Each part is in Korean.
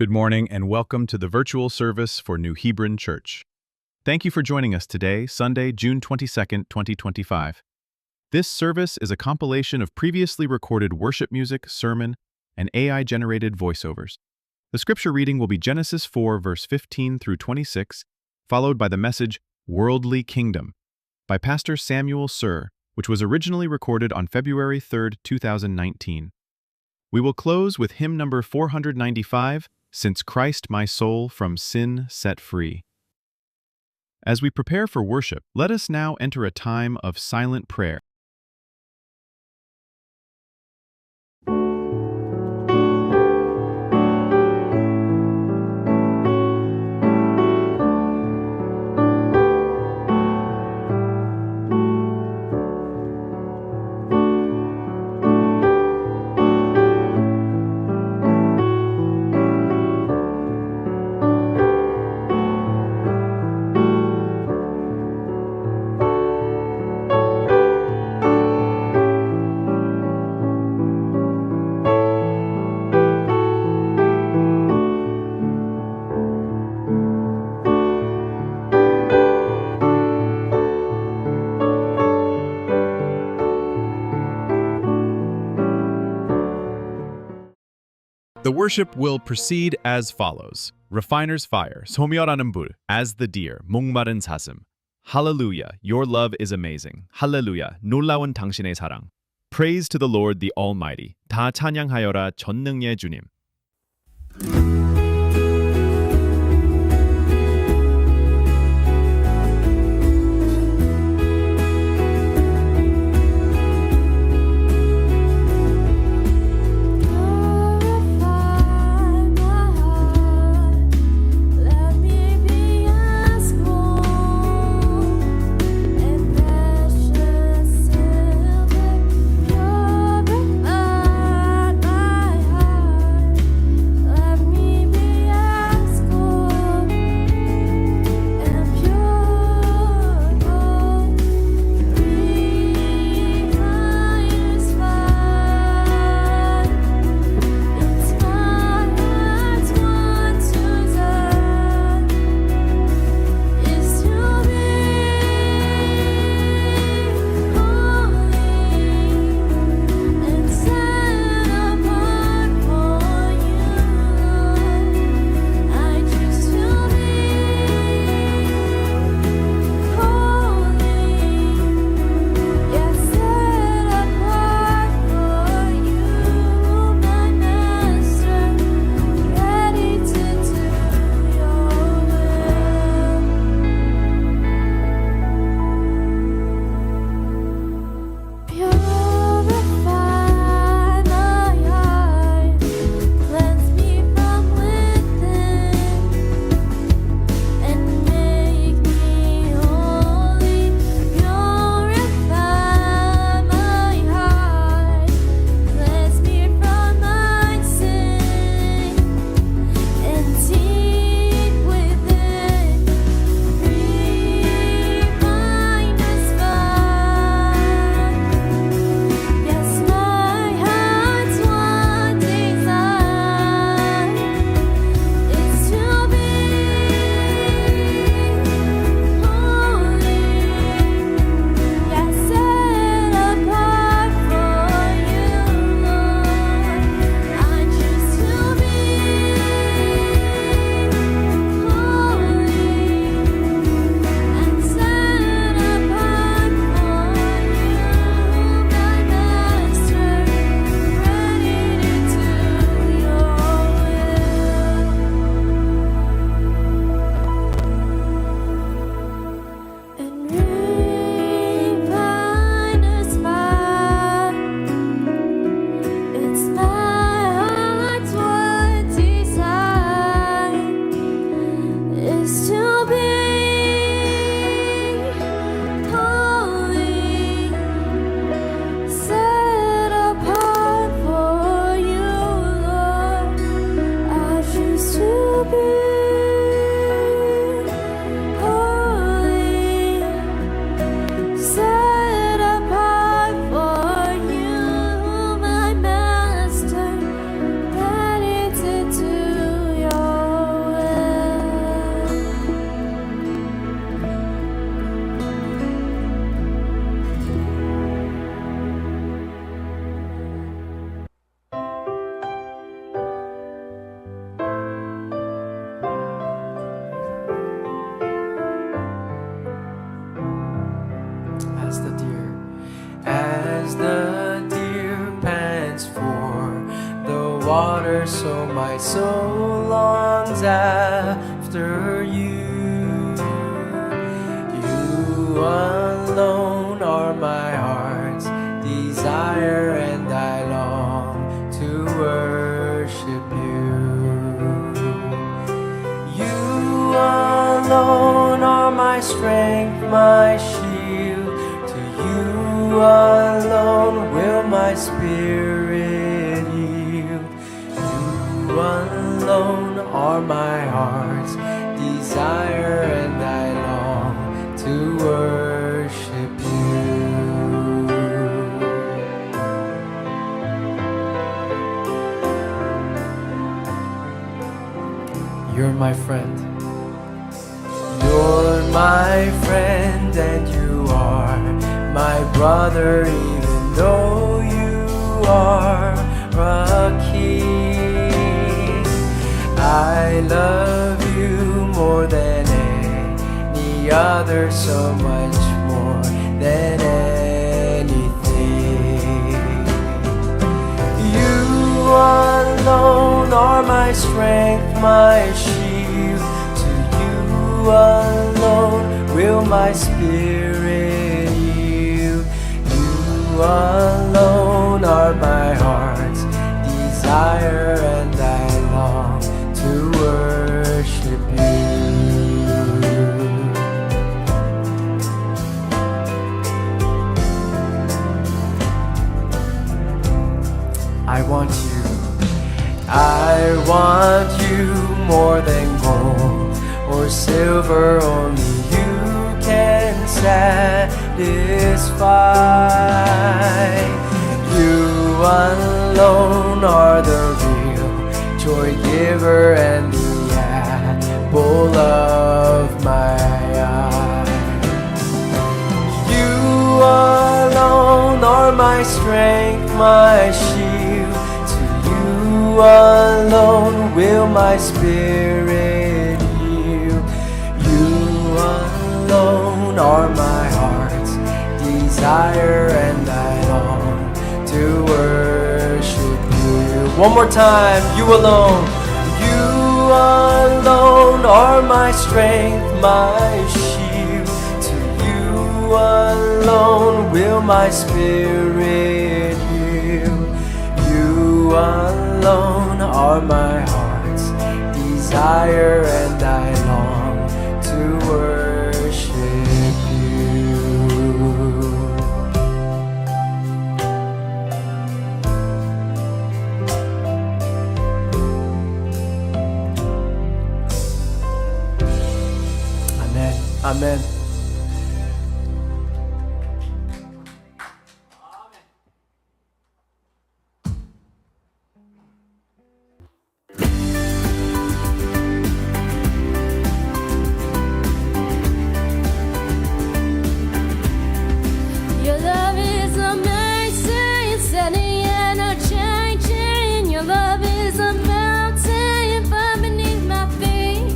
Good morning and welcome to the virtual service for New Hebron Church. Thank you for joining us today, Sunday, June 22nd, 2025. This service is a compilation of previously recorded worship music, sermon, and AI-generated voiceovers. The scripture reading will be Genesis 4, verse 15 through 26, followed by the message, Worldly Kingdom, by Pastor Samuel Sir, which was originally recorded on February 3, 2019. We will close with hymn number 495, Since Christ My Soul from Sin Set Free. As we prepare for worship, let us now enter a time of silent prayer. The worship will proceed as follows. Refiner's Fire, 소멸하는 불, As the Deer, 목마른 사슴. Hallelujah, your love is amazing. Hallelujah, 놀라운 당신의 사랑. Praise to the Lord the Almighty. 다 찬양하여라 전능의 주님. so my soul longs after you. You alone are my heart's desire, and I long to worship you. You alone are my strength, my shield. To you alone will my spirit yield. You alone are my heart's desire, and I long to worship you. You're my friend. You're my friend, and you are my brother, even though you are a king. I love you more than any other, so much more than anything. You alone are my strength, my shield. To you alone will my spirit yield. You alone are my heart's desire, and I long to worship you. I want you more than gold or silver. Only you can satisfy. You alone are the real joy giver, and the apple of my eye. You alone are my strength, my shield. To you alone will my spirit yield. You alone are my heart's desire, and I long to worship you. One more time. You alone. You alone are my strength, my shield. To you alone will my spirit yield. You alone are my heart's desire, and I long to worship you. Amen. Amen. Your love is amazing, setting and unchanging. Your love is a mountain from beneath my feet.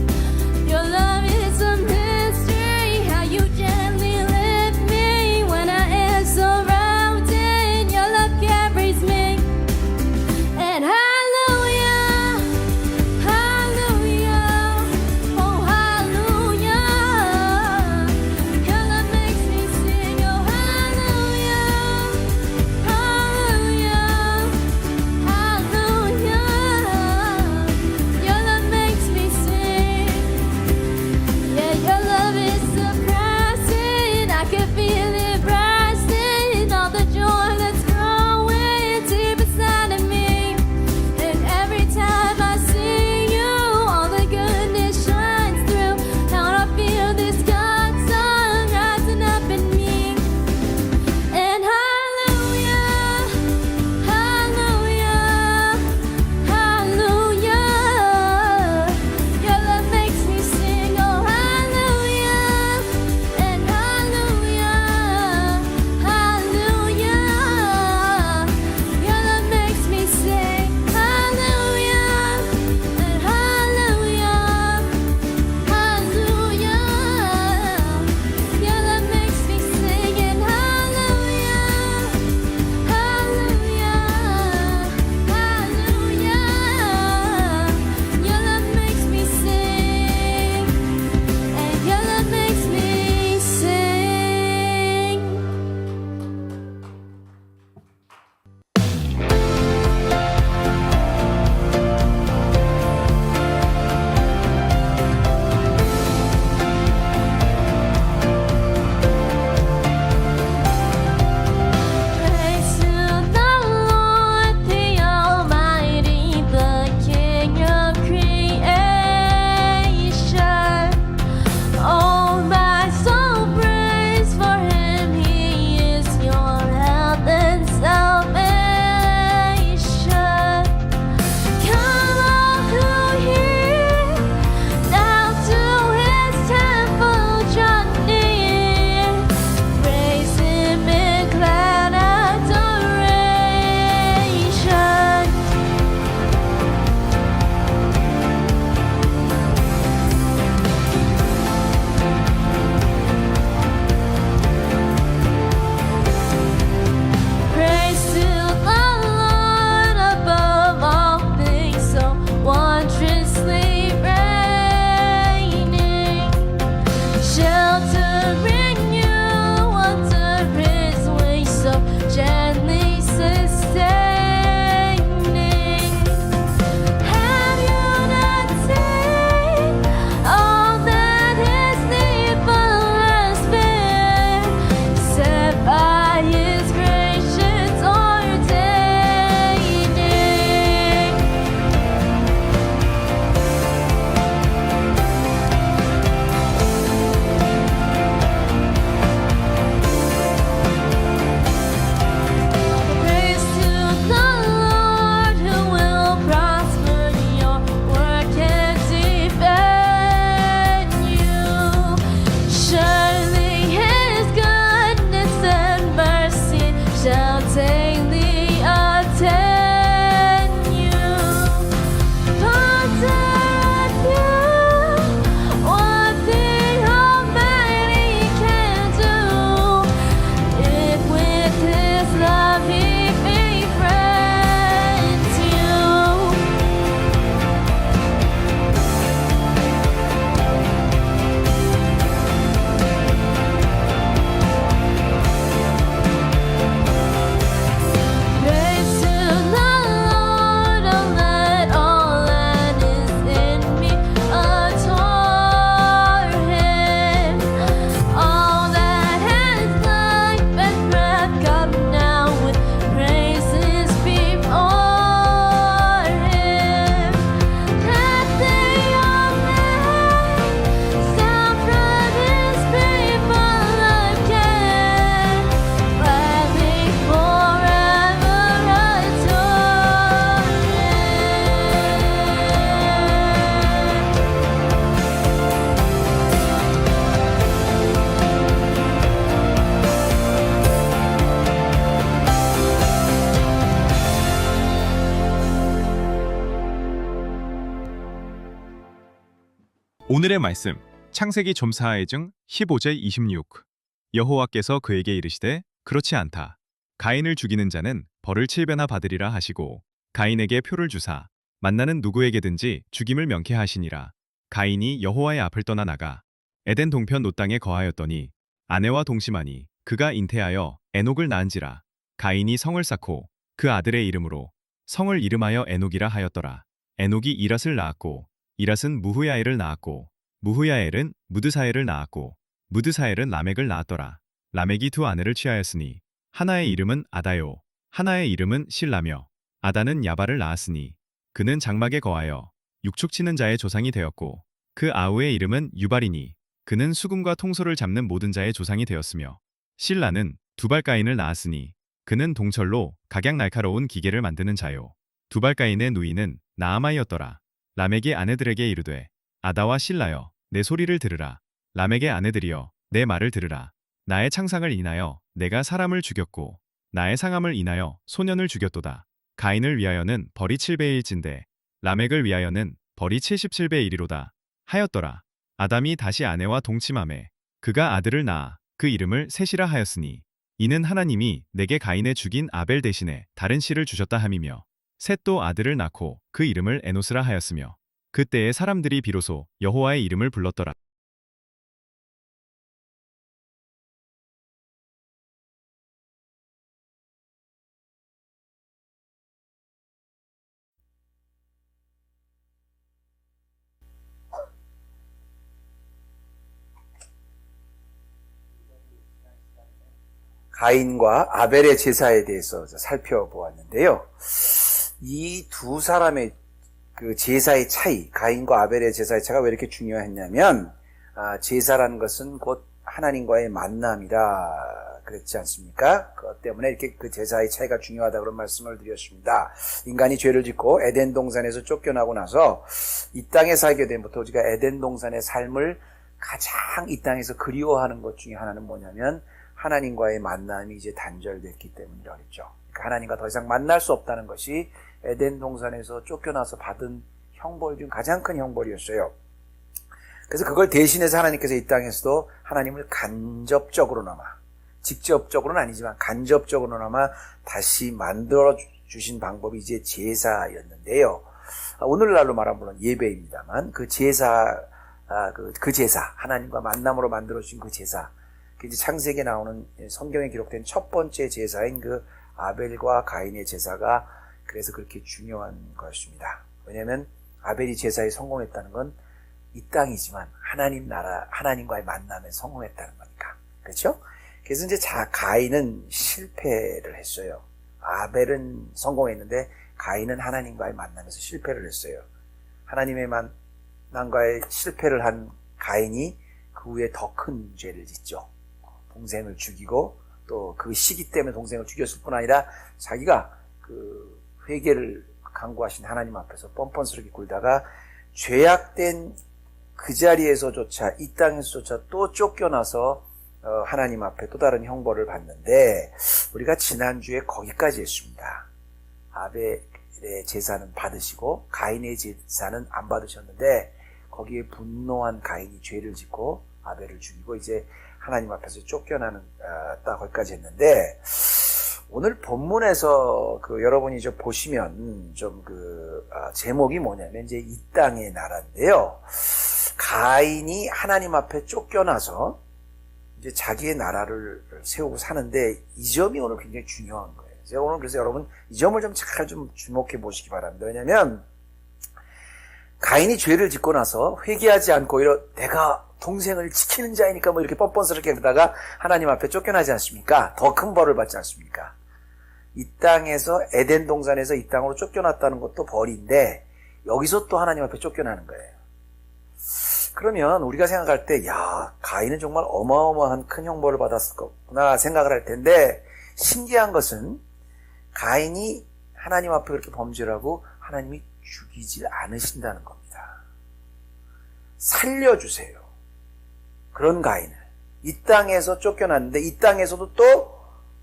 Your love is a mystery, how 오늘의 말씀, 창세기 점사의증 15제 26. 여호와께서 그에게 이르시되 그렇지 않다. 가인을 죽이는 자는 벌을 7배나 받으리라 하시고 가인에게 표를 주사 만나는 누구에게든지 죽임을 명쾌하시니라. 가인이 여호와의 앞을 떠나 나가 에덴 동편 노 땅에 거하였더니 아내와 동심하니 그가 잉태하여 에녹을 낳은지라. 가인이 성을 쌓고 그 아들의 이름으로 성을 이름하여 에녹이라 하였더라. 에녹이 이랏을 낳았고 이랏은 무후야엘을 낳았고 무후야엘은 무드사엘을 낳았고 무드사엘은 라멕을 낳았더라. 라멕이 두 아내를 취하였으니 하나의 이름은 아다요 하나의 이름은 실라며 아다는 야발을 낳았으니 그는 장막에 거하여 육축치는 자의 조상이 되었고 그 아우의 이름은 유발이니 그는 수금과 통소를 잡는 모든 자의 조상이 되었으며 실라는 두발가인을 낳았으니 그는 동철로 각양 날카로운 기계를 만드는 자요 두발가인의 누이는 나아마이였더라. 라멕의 아내들에게 이르되 아다와 실라여 내 소리를 들으라. 라멕의 아내들이여 내 말을 들으라. 나의 창상을 인하여 내가 사람을 죽였고 나의 상함을 인하여 소년을 죽였도다. 가인을 위하여는 벌이 7배일진데 라멕을 위하여는 벌이 77배 1이로다 하였더라. 아담이 다시 아내와 동침하매 그가 아들을 낳아 그 이름을 셋이라 하였으니 이는 하나님이 내게 가인의 죽인 아벨 대신에 다른 씨를 주셨다 함이며 셋도 아들을 낳고 그 이름을 에노스라 하였으며 그때에 사람들이 비로소 여호와의 이름을 불렀더라. 가인과 아벨의 제사에 대해서 살펴보았는데요. 이 두 사람의 그 제사의 차이, 가인과 아벨의 제사의 차이가 왜 이렇게 중요했냐면, 제사라는 것은 곧 하나님과의 만남이라 그랬지 않습니까? 그것 때문에 이렇게 그 제사의 차이가 중요하다 그런 말씀을 드렸습니다. 인간이 죄를 짓고 에덴 동산에서 쫓겨나고 나서 이 땅에 살게 된부터 우리가 에덴 동산의 삶을 가장 이 땅에서 그리워하는 것 중에 하나는 뭐냐면 하나님과의 만남이 이제 단절됐기 때문이라고 했죠. 그러니까 하나님과 더 이상 만날 수 없다는 것이 에덴 동산에서 쫓겨나서 받은 형벌 중 가장 큰 형벌이었어요. 그래서 그걸 대신해서 하나님께서 이 땅에서도 하나님을 간접적으로나마, 직접적으로는 아니지만 간접적으로나마 다시 만들어 주신 방법이 이제 제사였는데요. 오늘날로 말하면 물론 예배입니다만 그 제사, 그 제사, 하나님과 만남으로 만들어 주신 그 제사, 그 이제 창세기에 나오는 성경에 기록된 첫 번째 제사인 그 아벨과 가인의 제사가 그래서 그렇게 중요한 것입니다. 왜냐하면 아벨이 제사에 성공했다는 건 이 땅이지만 하나님 나라, 하나님과의 만남에 성공했다는 거니까. 그렇죠? 그래서 이제 가인은 실패를 했어요. 아벨은 성공했는데 가인은 하나님과의 만남에서 실패를 했어요. 하나님의 만남과의 실패를 한 가인이 그 후에 더 큰 죄를 짓죠. 동생을 죽이고 또 그 시기 때문에 동생을 죽였을 뿐 아니라 자기가 그 회개를 간구하신 하나님 앞에서 뻔뻔스럽게 굴다가 죄악된 그 자리에서조차 이 땅에서조차 또 쫓겨나서 하나님 앞에 또 다른 형벌을 받는데 우리가 지난주에 거기까지 했습니다. 아벨의 제사는 받으시고 가인의 제사는 안 받으셨는데 거기에 분노한 가인이 죄를 짓고 아벨을 죽이고 이제 하나님 앞에서 쫓겨나는 거기까지 했는데 오늘 본문에서 여러분이 좀 보시면 제목이 뭐냐면 이제 이 땅의 나라인데요. 가인이 하나님 앞에 쫓겨나서 이제 자기의 나라를 세우고 사는데 이 점이 오늘 굉장히 중요한 거예요. 제가 오늘 그래서 여러분 이 점을 좀 잘 좀 주목해 보시기 바랍니다. 왜냐하면 가인이 죄를 짓고 나서 회개하지 않고 내가 동생을 지키는 자이니까 뭐 이렇게 뻔뻔스럽게 그러다가 하나님 앞에 쫓겨나지 않습니까? 더 큰 벌을 받지 않습니까? 이 땅에서 에덴 동산에서 이 땅으로 쫓겨났다는 것도 벌인데 여기서 또 하나님 앞에 쫓겨나는 거예요. 그러면 우리가 생각할 때 가인은 정말 어마어마한 큰 형벌을 받았을 거구나 생각을 할 텐데 신기한 것은 가인이 하나님 앞에 그렇게 범죄를 하고 하나님이 죽이질 않으신다는 겁니다. 살려주세요. 그런 가인을. 이 땅에서 쫓겨났는데 이 땅에서도 또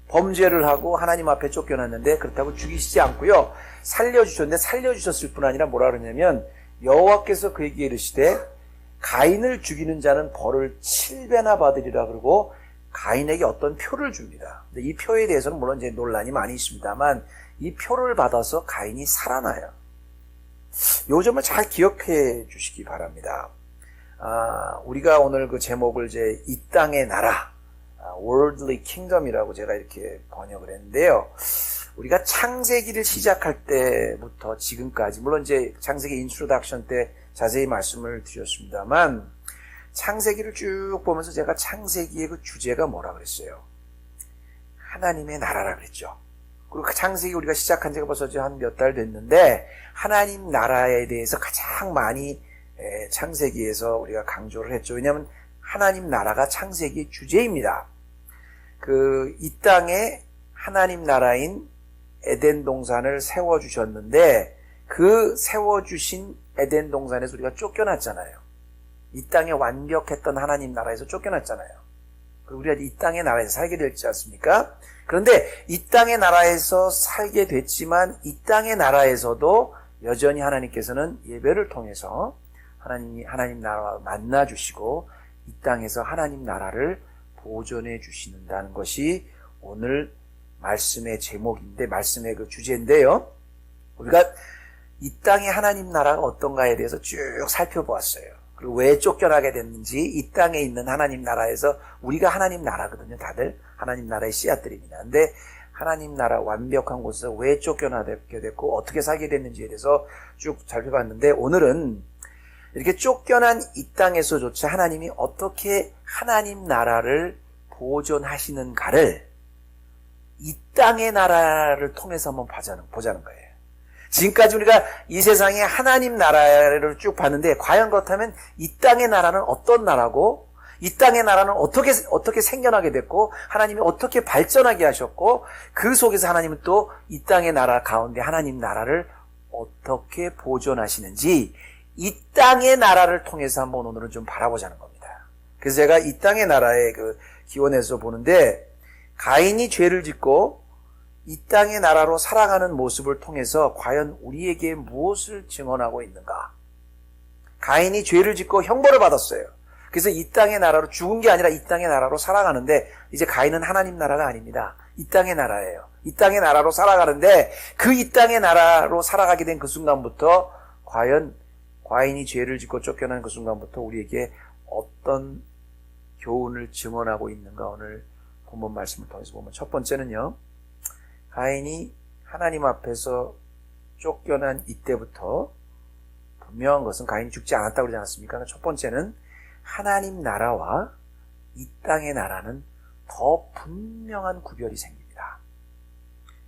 범죄를 하고 하나님 앞에 쫓겨났는데 그렇다고 죽이시지 않고요. 살려주셨는데 살려주셨을 뿐 아니라 뭐라 그러냐면 여호와께서 그에게 이르시되 가인을 죽이는 자는 벌을 7배나 받으리라 그러고 가인에게 어떤 표를 줍니다. 근데 이 표에 대해서는 물론 이제 논란이 많이 있습니다만 이 표를 받아서 가인이 살아나요. 요 점을 잘 기억해 주시기 바랍니다. 우리가 오늘 그 제목을 이제 이 땅의 나라, Worldly Kingdom이라고 제가 이렇게 번역을 했는데요. 우리가 창세기를 시작할 때부터 지금까지, 물론 이제 창세기 인트로덕션 때 자세히 말씀을 드렸습니다만, 창세기를 쭉 보면서 제가 창세기의 그 주제가 뭐라 그랬어요? 하나님의 나라라 그랬죠. 그리고 그 창세기 우리가 시작한 지가 벌써 한 몇 달 됐는데, 하나님 나라에 대해서 가장 많이 창세기에서 우리가 강조를 했죠. 왜냐하면 하나님 나라가 창세기의 주제입니다. 이 땅에 하나님 나라인 에덴 동산을 세워주셨는데 그 세워주신 에덴 동산에서 우리가 쫓겨났잖아요. 이 땅에 완벽했던 하나님 나라에서 쫓겨났잖아요. 그리고 우리가 이 땅의 나라에서 살게 되지 않습니까? 그런데 이 땅의 나라에서 살게 됐지만 이 땅의 나라에서도 여전히 하나님께서는 예배를 통해서 하나님 나라와 만나주시고 이 땅에서 하나님 나라를 보존해 주신다는 것이 오늘 말씀의 제목인데, 말씀의 그 주제인데요. 우리가 이 땅의 하나님 나라가 어떤가에 대해서 쭉 살펴보았어요. 그리고 왜 쫓겨나게 됐는지, 이 땅에 있는 하나님 나라에서 우리가 하나님 나라거든요. 다들 하나님 나라의 씨앗들입니다. 근데 하나님 나라 완벽한 곳에서 왜 쫓겨나게 됐고 어떻게 살게 됐는지에 대해서 쭉 살펴봤는데, 오늘은 이렇게 쫓겨난 이 땅에서조차 하나님이 어떻게 하나님 나라를 보존하시는가를 이 땅의 나라를 통해서 한번 보자는 거예요. 지금까지 우리가 이 세상에 하나님 나라를 쭉 봤는데 과연 그렇다면 이 땅의 나라는 어떤 나라고, 이 땅의 나라는 어떻게 생겨나게 됐고 하나님이 어떻게 발전하게 하셨고 그 속에서 하나님은 또 이 땅의 나라 가운데 하나님 나라를 어떻게 보존하시는지 이 땅의 나라를 통해서 한번 오늘은 좀 바라보자는 겁니다. 그래서 제가 이 땅의 나라의 그 기원에서 보는데, 가인이 죄를 짓고 이 땅의 나라로 살아가는 모습을 통해서 과연 우리에게 무엇을 증언하고 있는가? 가인이 죄를 짓고 형벌을 받았어요. 그래서 이 땅의 나라로 죽은 게 아니라 이 땅의 나라로 살아가는데, 이제 가인은 하나님 나라가 아닙니다. 이 땅의 나라예요. 이 땅의 나라로 살아가는데 그 이 땅의 나라로 살아가게 된 그 순간부터 과연 가인이 죄를 짓고 쫓겨난 그 순간부터 우리에게 어떤 교훈을 증언하고 있는가, 오늘 본문 말씀을 통해서 보면, 첫 번째는요, 가인이 하나님 앞에서 쫓겨난 이때부터 분명한 것은 가인이 죽지 않았다고 그러지 않았습니까? 첫 번째는 하나님 나라와 이 땅의 나라는 더 분명한 구별이 생깁니다.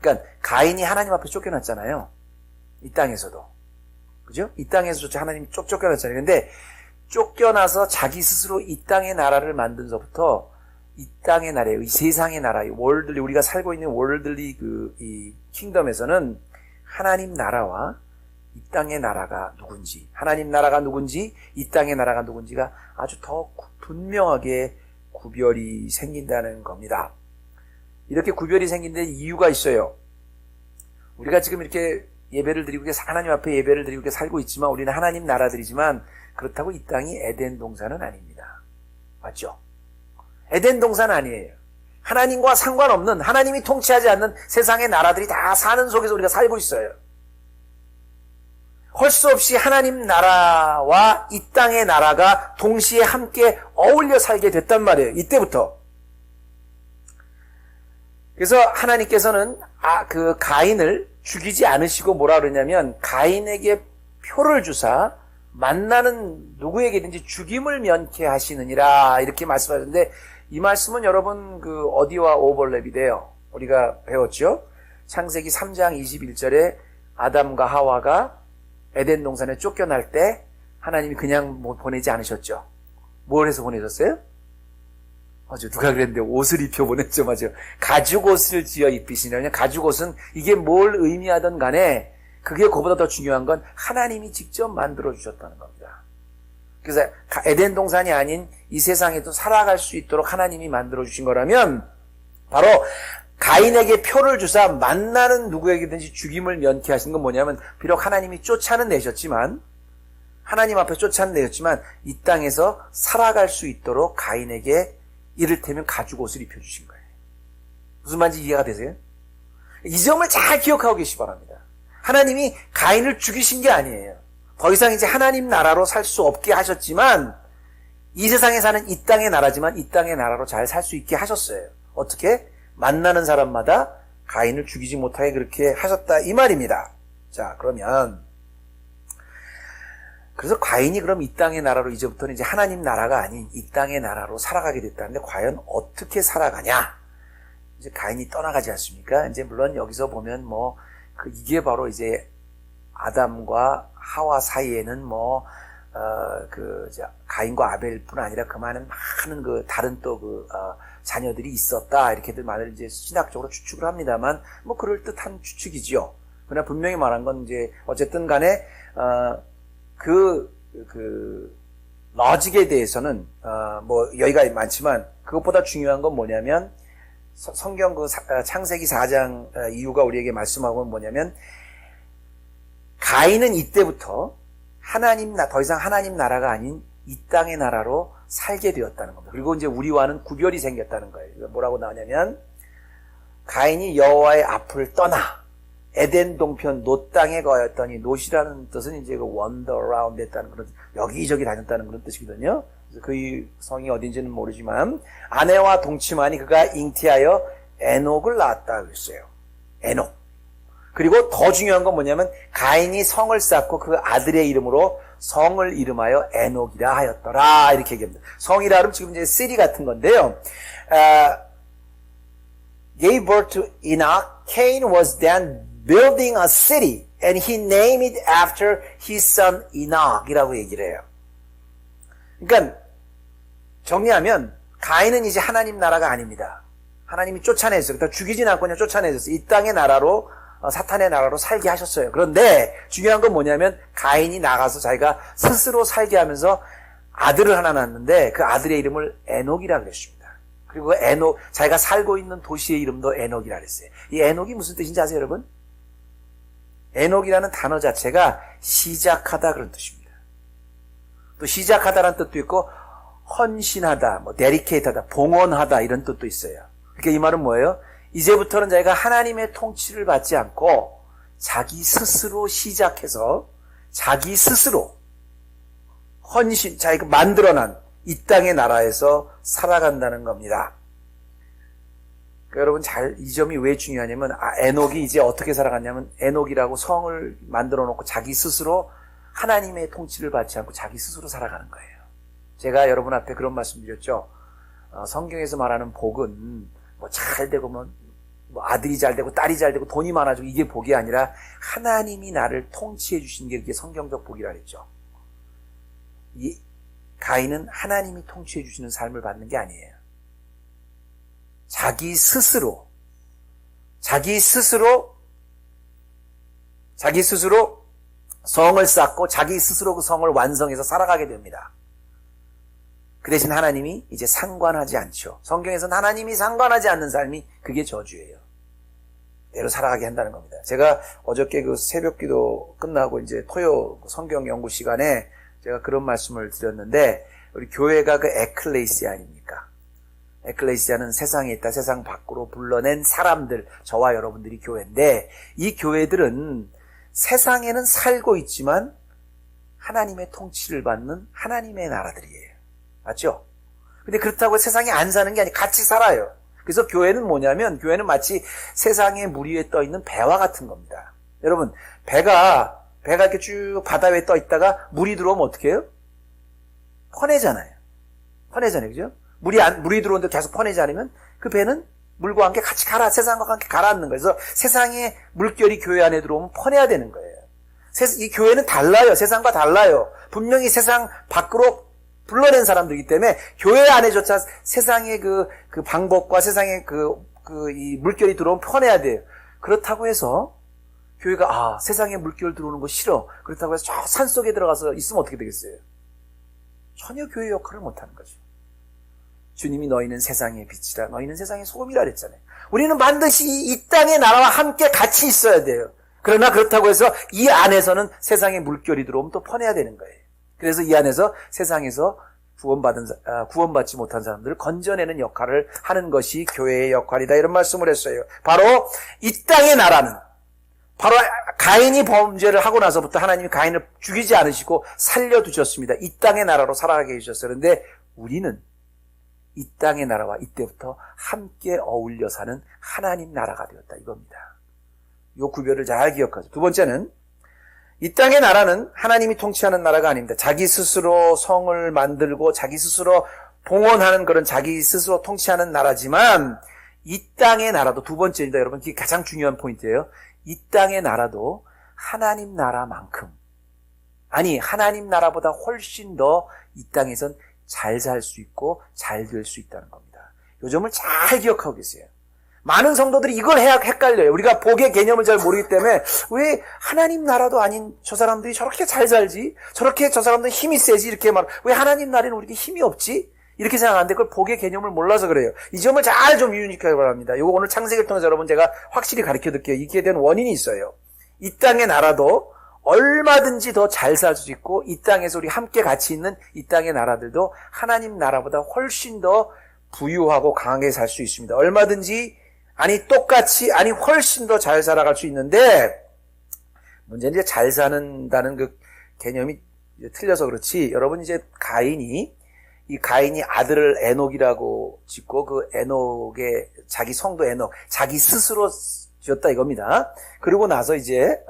그러니까 가인이 하나님 앞에 쫓겨났잖아요. 이 땅에서도. 그죠? 이 땅에서조차 하나님이 쫓겨났잖아요. 근데 쫓겨나서 자기 스스로 이 땅의 나라를 만든서부터 이 땅의 나라예요. 이 세상의 나라, 이 월들리, 우리가 살고 있는 월들리 이 킹덤에서는 하나님 나라와 이 땅의 나라가 누군지, 하나님 나라가 누군지, 이 땅의 나라가 누군지가 아주 더 분명하게 구별이 생긴다는 겁니다. 이렇게 구별이 생긴 데 이유가 있어요. 우리가 지금 이렇게 예배를 드리고 하나님 앞에 예배를 드리고 살고 있지만 우리는 하나님 나라들이지만 그렇다고 이 땅이 에덴 동산은 아닙니다. 맞죠? 에덴 동산은 아니에요. 하나님과 상관없는, 하나님이 통치하지 않는 세상의 나라들이 다 사는 속에서 우리가 살고 있어요. 할 수 없이 하나님 나라와 이 땅의 나라가 동시에 함께 어울려 살게 됐단 말이에요. 이때부터. 그래서 하나님께서는 그 가인을 죽이지 않으시고 뭐라 그러냐면, 가인에게 표를 주사 만나는 누구에게든지 죽임을 면케 하시느니라, 이렇게 말씀하셨는데, 이 말씀은 여러분 그 어디와 오버랩이 돼요? 우리가 배웠죠? 창세기 3장 21절에 아담과 하와가 에덴 동산에 쫓겨날 때 하나님이 그냥 보내지 않으셨죠? 뭘 해서 보내셨어요? 맞아, 누가 그랬는데 옷을 입혀 보냈죠. 맞아, 가죽 옷을 지어 입히시냐. 가죽 옷은 이게 뭘 의미하든 간에 그게 그보다 더 중요한 건 하나님이 직접 만들어 주셨다는 겁니다. 그래서 에덴 동산이 아닌 이 세상에도 살아갈 수 있도록 하나님이 만들어 주신 거라면, 바로 가인에게 표를 주사 만나는 누구에게든지 죽임을 면케 하신 건 뭐냐면, 비록 하나님이 쫓아는 내셨지만 하나님 앞에 쫓아내었지만 이 땅에서 살아갈 수 있도록 가인에게 이를테면 가죽 옷을 입혀주신 거예요. 무슨 말인지 이해가 되세요? 이 점을 잘 기억하고 계시기 바랍니다. 하나님이 가인을 죽이신 게 아니에요. 더 이상 이제 하나님 나라로 살 수 없게 하셨지만 이 세상에 사는 이 땅의 나라지만 이 땅의 나라로 잘 살 수 있게 하셨어요. 어떻게? 만나는 사람마다 가인을 죽이지 못하게 그렇게 하셨다 이 말입니다. 자, 그러면 그래서 가인이 그럼 이 땅의 나라로 이제부터는 이제 하나님 나라가 아닌 이 땅의 나라로 살아가게 됐다는데 과연 어떻게 살아가냐? 이제 가인이 떠나가지 않습니까? 이제 물론 여기서 보면 이게 바로 이제 아담과 하와 사이에는 가인과 아벨뿐 아니라 그 많은 다른 자녀들이 있었다. 이렇게들 많은 이제 신학적으로 추측을 합니다만, 그럴듯한 추측이지요. 그러나 분명히 말한 건 이제, 어쨌든 간에, 러직에 대해서는, 여기가 많지만, 그것보다 중요한 건 뭐냐면, 성경 창세기 4장 이유가 우리에게 말씀하고 뭐냐면, 가인은 이때부터 더 이상 하나님 나라가 아닌 이 땅의 나라로 살게 되었다는 겁니다. 그리고 이제 우리와는 구별이 생겼다는 거예요. 뭐라고 나오냐면, 가인이 여호와의 앞을 떠나 에덴 동편 놋 땅에 거하였더니, 놋이라는 뜻은 이제 wander around 했다는 그런, 여기저기 다녔다는 그런 뜻이거든요. 그래서 그 성이 어딘지는 모르지만, 아내와 동침하니 그가 잉태하여 에녹을 낳았다 그랬어요. 에녹. 그리고 더 중요한 건 뭐냐면 가인이 성을 쌓고 그 아들의 이름으로 성을 이름하여 에녹이라 하였더라 이렇게 얘기합니다. 성이라 하면 지금 이제 city 같은 건데요. Gave birth to Enoch. Cain was then building a city and he named it after his son Enoch이라고 얘기를 해요. 그러니까 정리하면 가인은 이제 하나님 나라가 아닙니다. 하나님이 쫓아내셨어요. 그러니까 죽이진 않고 그냥 쫓아내셨어요. 이 땅의 나라로 사탄의 나라로 살게 하셨어요. 그런데 중요한 건 뭐냐면 가인이 나가서 자기가 스스로 살게 하면서 아들을 하나 낳았는데 그 아들의 이름을 에녹이라 그랬습니다. 그리고 자기가 살고 있는 도시의 이름도 에녹이라 그랬어요. 이 에녹이 무슨 뜻인지 아세요, 여러분? 에녹이라는 단어 자체가 시작하다 그런 뜻입니다. 또 시작하다라는 뜻도 있고 헌신하다, 데리케이트하다, 봉헌하다 이런 뜻도 있어요. 그러니까 이 말은 뭐예요? 이제부터는 자기가 하나님의 통치를 받지 않고 자기 스스로 시작해서 자기 스스로 자기가 만들어난 이 땅의 나라에서 살아간다는 겁니다. 그러니까 여러분 이 점이 왜 중요하냐면 에녹이 이제 어떻게 살아갔냐면 에녹이라고 성을 만들어 놓고 자기 스스로 하나님의 통치를 받지 않고 자기 스스로 살아가는 거예요. 제가 여러분 앞에 그런 말씀 드렸죠. 성경에서 말하는 복은 잘 되고 아들이 잘 되고 딸이 잘 되고 돈이 많아지고 이게 복이 아니라 하나님이 나를 통치해 주신 게 그게 성경적 복이라 그랬죠. 이 가인은 하나님이 통치해 주시는 삶을 받는 게 아니에요. 자기 스스로 성을 쌓고 자기 스스로 그 성을 완성해서 살아가게 됩니다. 그 대신 하나님이 이제 상관하지 않죠. 성경에서는 하나님이 상관하지 않는 삶이 그게 저주예요. 대로 살아가게 한다는 겁니다. 제가 어저께 그 새벽기도 끝나고 이제 토요 성경 연구 시간에 제가 그런 말씀을 드렸는데 우리 교회가 그 에클레시아 아닙니까? 에클레시아는 세상에 있다 세상 밖으로 불러낸 사람들, 저와 여러분들이 교회인데 이 교회들은 세상에는 살고 있지만 하나님의 통치를 받는 하나님의 나라들이에요. 맞죠? 근데 그렇다고 세상에 안 사는 게 아니라 같이 살아요. 그래서 교회는 뭐냐면 교회는 마치 세상의 물 위에 떠 있는 배와 같은 겁니다. 여러분, 배가 이렇게 쭉 바다 위에 떠 있다가 물이 들어오면 어떻게 해요? 퍼내잖아요. 그죠? 물이 들어오는데 계속 퍼내지 않으면 그 배는 물과 함께 같이 세상과 함께 가라앉는 거예요. 그래서 세상의 물결이 교회 안에 들어오면 퍼내야 되는 거예요. 이 교회는 달라요. 세상과 달라요. 분명히 세상 밖으로 불러낸 사람들이기 때문에 교회 안에조차 세상의 그 방법과 세상의 이 물결이 들어오면 퍼내야 돼요. 그렇다고 해서 교회가 세상에 물결 들어오는 거 싫어. 그렇다고 해서 저 산속에 들어가서 있으면 어떻게 되겠어요? 전혀 교회 역할을 못하는 거죠. 주님이 너희는 세상의 빛이라, 너희는 세상의 소금이라 그랬잖아요. 우리는 반드시 이 땅의 나라와 함께 같이 있어야 돼요. 그러나 그렇다고 해서 이 안에서는 세상의 물결이 들어오면 또 퍼내야 되는 거예요. 그래서 이 안에서 세상에서 구원받지 못한 사람들을 건져내는 역할을 하는 것이 교회의 역할이다. 이런 말씀을 했어요. 바로 이 땅의 나라는 바로 가인이 범죄를 하고 나서부터 하나님이 가인을 죽이지 않으시고 살려두셨습니다. 이 땅의 나라로 살아가게 해주셨어요. 그런데 우리는 이 땅의 나라와 이때부터 함께 어울려 사는 하나님 나라가 되었다. 이겁니다. 이 구별을 잘 기억하죠. 두 번째는 이 땅의 나라는 하나님이 통치하는 나라가 아닙니다. 자기 스스로 성을 만들고 자기 스스로 봉헌하는 그런 자기 스스로 통치하는 나라지만 이 땅의 나라도 두 번째입니다. 여러분, 이게 가장 중요한 포인트예요. 이 땅의 나라도 하나님 나라만큼, 아니 하나님 나라보다 훨씬 더 이 땅에선 잘 살 수 있고 잘 될 수 있다는 겁니다. 이 점을 잘 기억하고 계세요. 많은 성도들이 이걸 헷갈려요. 우리가 복의 개념을 잘 모르기 때문에 왜 하나님 나라도 아닌 저 사람들이 저렇게 잘 살지? 저렇게 저 사람들은 힘이 세지? 이렇게 왜 하나님 나라는 우리가 힘이 없지? 이렇게 생각하는데 그걸 복의 개념을 몰라서 그래요. 이 점을 잘 좀 유익하게 바랍니다. 이거 오늘 창세기를 통해서 여러분 제가 확실히 가르쳐 드릴게요. 이게 된 원인이 있어요. 이 땅의 나라도 얼마든지 더 잘 살 수 있고 이 땅에서 우리 함께 같이 있는 이 땅의 나라들도 하나님 나라보다 훨씬 더 부유하고 강하게 살 수 있습니다. 얼마든지 똑같이 훨씬 더 잘 살아갈 수 있는데 문제는 이제 잘 사는다는 그 개념이 틀려서 그렇지. 여러분 이제 가인이 아들을 에녹이라고 짓고 그 에녹의 자기 성도 에녹, 자기 스스로 지었다 이겁니다. 그리고 나서 이제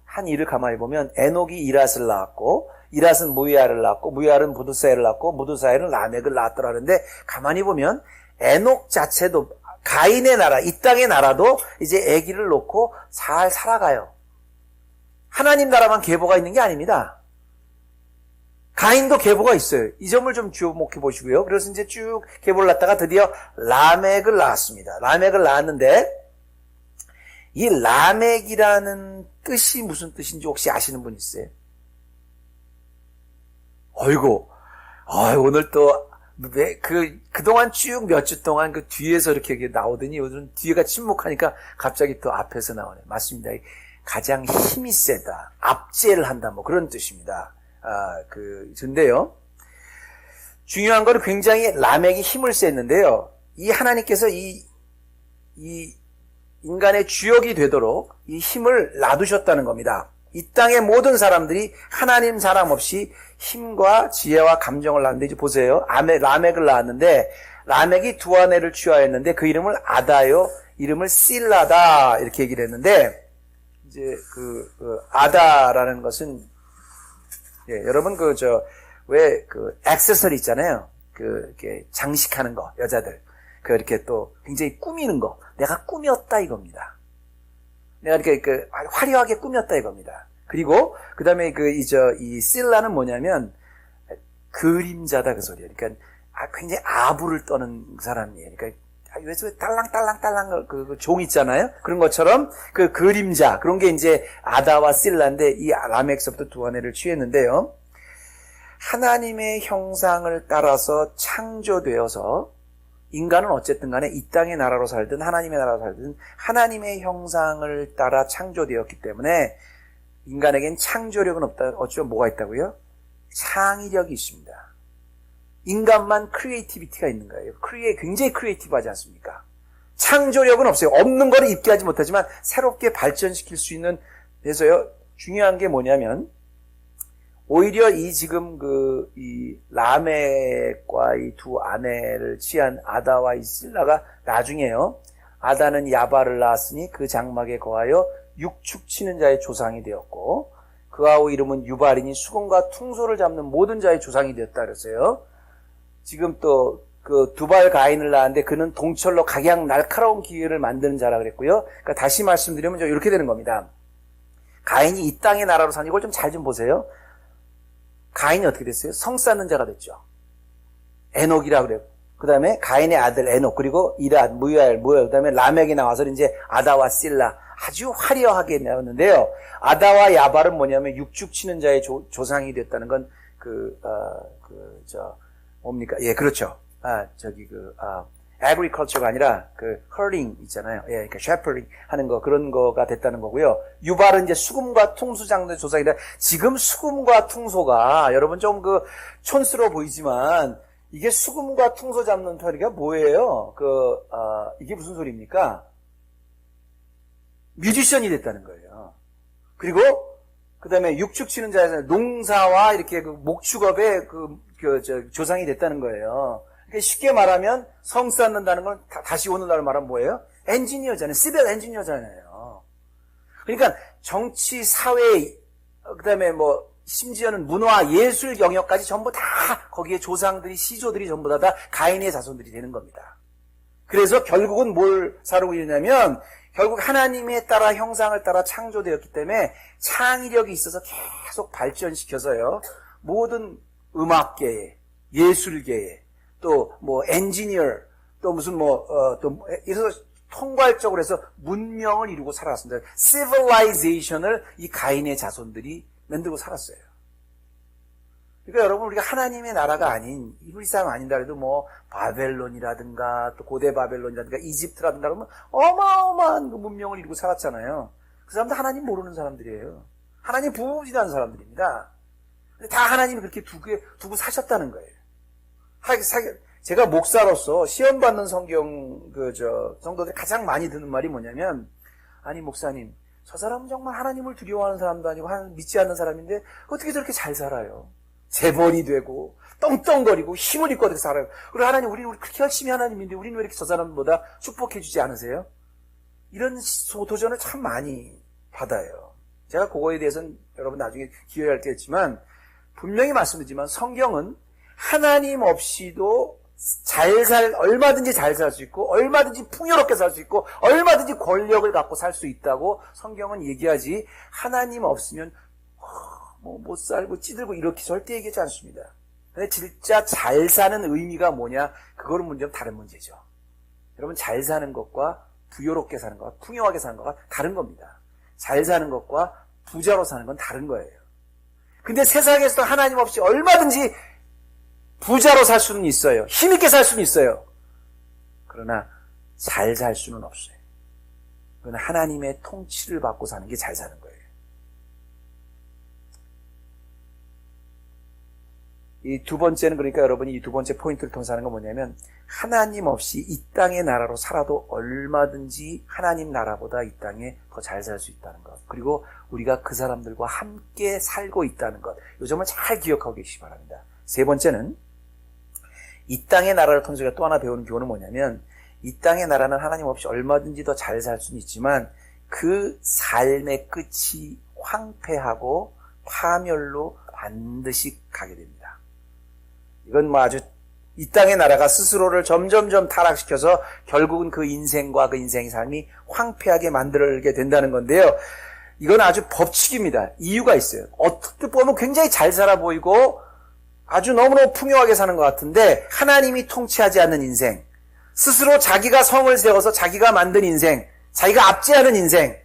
한 일을 가만히 보면 에녹이 이랏을 낳았고 이랏은 무이아를 낳았고 무이아는 무드사엘을 낳았고 무드사엘은 라멕을 낳았더라는데 가만히 보면 에녹 자체도 가인의 나라, 이 땅의 나라도 이제 아기를 놓고 잘 살아가요. 하나님 나라만 계보가 있는 게 아닙니다. 가인도 계보가 있어요. 이 점을 좀 주목해 보시고요. 그래서 이제 쭉 계보를 낳다가 드디어 라멕을 낳았습니다. 라멕을 낳았는데 이 라멕이라는 뜻이 무슨 뜻인지 혹시 아시는 분 있어요? 어이구, 오늘 또 그동안 쭉 몇 주 동안 그 뒤에서 이렇게 나오더니 요즘 뒤에가 침묵하니까 갑자기 또 앞에서 나오네. 맞습니다. 가장 힘이 세다. 압제를 한다. 뭐 그런 뜻입니다. 근데요. 중요한 거는 굉장히 라멕이 힘을 셌는데요. 이 하나님께서 이 인간의 주역이 되도록 이 힘을 놔두셨다는 겁니다. 이 땅의 모든 사람들이 하나님 사람 없이 힘과 지혜와 감정을 낳는데 이제 보세요. 라멕을 낳았는데 라멕이 두 아내를 취하였는데 그 이름을 아다요, 이름을 실라다 이렇게 얘기를 했는데 이제 아다라는 것은 여러분 왜 액세서리 있잖아요. 이렇게 장식하는 거 여자들 이렇게 또 굉장히 꾸미는 거 내가 꾸몄다 이겁니다. 내가 이렇게 화려하게 꾸몄다 이겁니다. 그리고 그 다음에 이 실라는 뭐냐면 그림자다 그 소리예요. 그러니까 굉장히 아부를 떠는 사람이에요. 그러니까 왜 딸랑딸랑딸랑 그 종 있잖아요. 그런 것처럼 그 그림자 그런 게 이제 아다와 실라인데 이 라멕서부터 두 아내를 취했는데요. 하나님의 형상을 따라서 창조되어서 인간은 어쨌든 간에 이 땅의 나라로 살든 하나님의 나라로 살든 하나님의 형상을 따라 창조되었기 때문에 인간에겐 창조력은 없다. 어쩌면 뭐가 있다고요? 창의력이 있습니다. 인간만 크리에이티비티가 있는 거예요. 굉장히 크리에이티브하지 않습니까? 창조력은 없어요. 없는 거를 입게 하지 못하지만 새롭게 발전시킬 수 있는. 그래서요, 중요한 게 뭐냐면 오히려 지금 이 라멕과 이 두 아내를 취한 아다와 이 실라가 나중에요. 아다는 야발을 낳았으니 그 장막에 거하여 육축 치는 자의 조상이 되었고 그아우 이름은 유발이니 수금과 퉁소를 잡는 모든 자의 조상이 되었다 그랬어요. 지금 또 두발 가인을 낳았는데 그는 동철로 각양 날카로운 기회를 만드는 자라 그랬고요. 그러니까 다시 말씀드리면 이렇게 되는 겁니다. 가인이 이 땅의 나라로 사는 이걸 좀 잘 좀 보세요. 가인이 어떻게 됐어요? 성 쌓는 자가 됐죠. 에녹이라 그래요. 그 다음에 가인의 아들 에녹, 그리고 이랏, 무이알, 그 다음에 라멕이 나와서 이제 아다와 실라, 아주 화려하게 나왔는데요. 아다와 야발은 뭐냐면 육축 치는 자의 조상이 됐다는 건 뭡니까? 예, 그렇죠. agriculture가 아니라 그 herding 있잖아요. 예, 그러니까 shepherding 하는 거 그런 거가 됐다는 거고요. 유발은 이제 수금과 퉁소 장르 조상이라 지금 수금과 퉁소가 여러분 좀 그 촌스러워 보이지만 이게 수금과 퉁소 잡는 소리가 뭐예요? 이게 무슨 소리입니까? 뮤지션이 됐다는 거예요. 그리고 그 다음에 육축 치는 자에서 농사와 이렇게 그 목축업의 조상이 됐다는 거예요. 그러니까 쉽게 말하면 성 쌓는다는 건 다시 오늘날 말하면 뭐예요? 엔지니어잖아요. 시빌 엔지니어잖아요. 그러니까 정치, 사회, 그 다음에 뭐 심지어는 문화, 예술 영역까지 전부 다 거기에 조상들이, 시조들이 전부 다 가인의 자손들이 되는 겁니다. 그래서 결국은 뭘 사르고 있냐면 결국 하나님에 따라 형상을 따라 창조되었기 때문에 창의력이 있어서 계속 발전시켜서요. 모든 음악계에, 예술계에, 또 뭐 엔지니어, 또 무슨 이래서 통괄적으로 해서 문명을 이루고 살았습니다. civilization을 이 가인의 자손들이 만들고 살았어요. 그러니까 여러분 우리가 하나님의 나라가 아닌 이브리 사람 아닌다 해도 뭐 바벨론이라든가 또 고대 바벨론이라든가 이집트라든가 그러면 어마어마한 그 문명을 이루고 살았잖아요. 그 사람들 하나님 모르는 사람들이에요. 하나님 부부지한 사람들입니다. 다 하나님이 그렇게 두고 사셨다는 거예요. 제가 목사로서 시험 받는 성도들이 가장 많이 듣는 말이 뭐냐면, 아니 목사님, 저 사람은 정말 하나님을 두려워하는 사람도 아니고 하나님 믿지 않는 사람인데 어떻게 저렇게 잘 살아요? 재벌이 되고 떵떵거리고 힘을 입고 어떻게 살아요? 그리고 하나님, 우리 그렇게 열심히 하나님인데 우리는 왜 이렇게 저 사람보다 축복해 주지 않으세요? 이런 도전을 참 많이 받아요. 제가 그거에 대해서는 여러분 나중에 기회할 때 했지만 분명히 말씀드리지만 성경은 하나님 없이도 얼마든지 잘 살 수 있고, 얼마든지 풍요롭게 살 수 있고, 얼마든지 권력을 갖고 살 수 있다고 성경은 얘기하지, 하나님 없으면, 못 살고 찌들고 이렇게 절대 얘기하지 않습니다. 근데 진짜 잘 사는 의미가 뭐냐? 그거는 문제는 다른 문제죠. 여러분, 잘 사는 것과 부요롭게 사는 것과 풍요하게 사는 것과 다른 겁니다. 잘 사는 것과 부자로 사는 건 다른 거예요. 근데 세상에서 하나님 없이 얼마든지 부자로 살 수는 있어요. 힘있게 살 수는 있어요. 그러나 잘 살 수는 없어요. 그건 하나님의 통치를 받고 사는 게 잘 사는 거예요. 이 두 번째는 그러니까 여러분이 이 두 번째 포인트를 통해서 하는 건 뭐냐면 하나님 없이 이 땅의 나라로 살아도 얼마든지 하나님 나라보다 이 땅에 더 잘 살 수 있다는 것. 그리고 우리가 그 사람들과 함께 살고 있다는 것. 이 점을 잘 기억하고 계시기 바랍니다. 세 번째는 이 땅의 나라를 통해서 또 하나 배우는 교훈은 뭐냐면 이 땅의 나라는 하나님 없이 얼마든지 더 잘 살 수는 있지만 그 삶의 끝이 황폐하고 파멸로 반드시 가게 됩니다. 이건 뭐 아주 이 땅의 나라가 스스로를 점점점 타락시켜서 결국은 그 인생과 그 인생의 삶이 황폐하게 만들게 된다는 건데요. 이건 아주 법칙입니다. 이유가 있어요. 어떻게 보면 굉장히 잘 살아 보이고 아주 너무너무 풍요하게 사는 것 같은데 하나님이 통치하지 않는 인생, 스스로 자기가 성을 세워서 자기가 만든 인생, 자기가 압제하는 인생,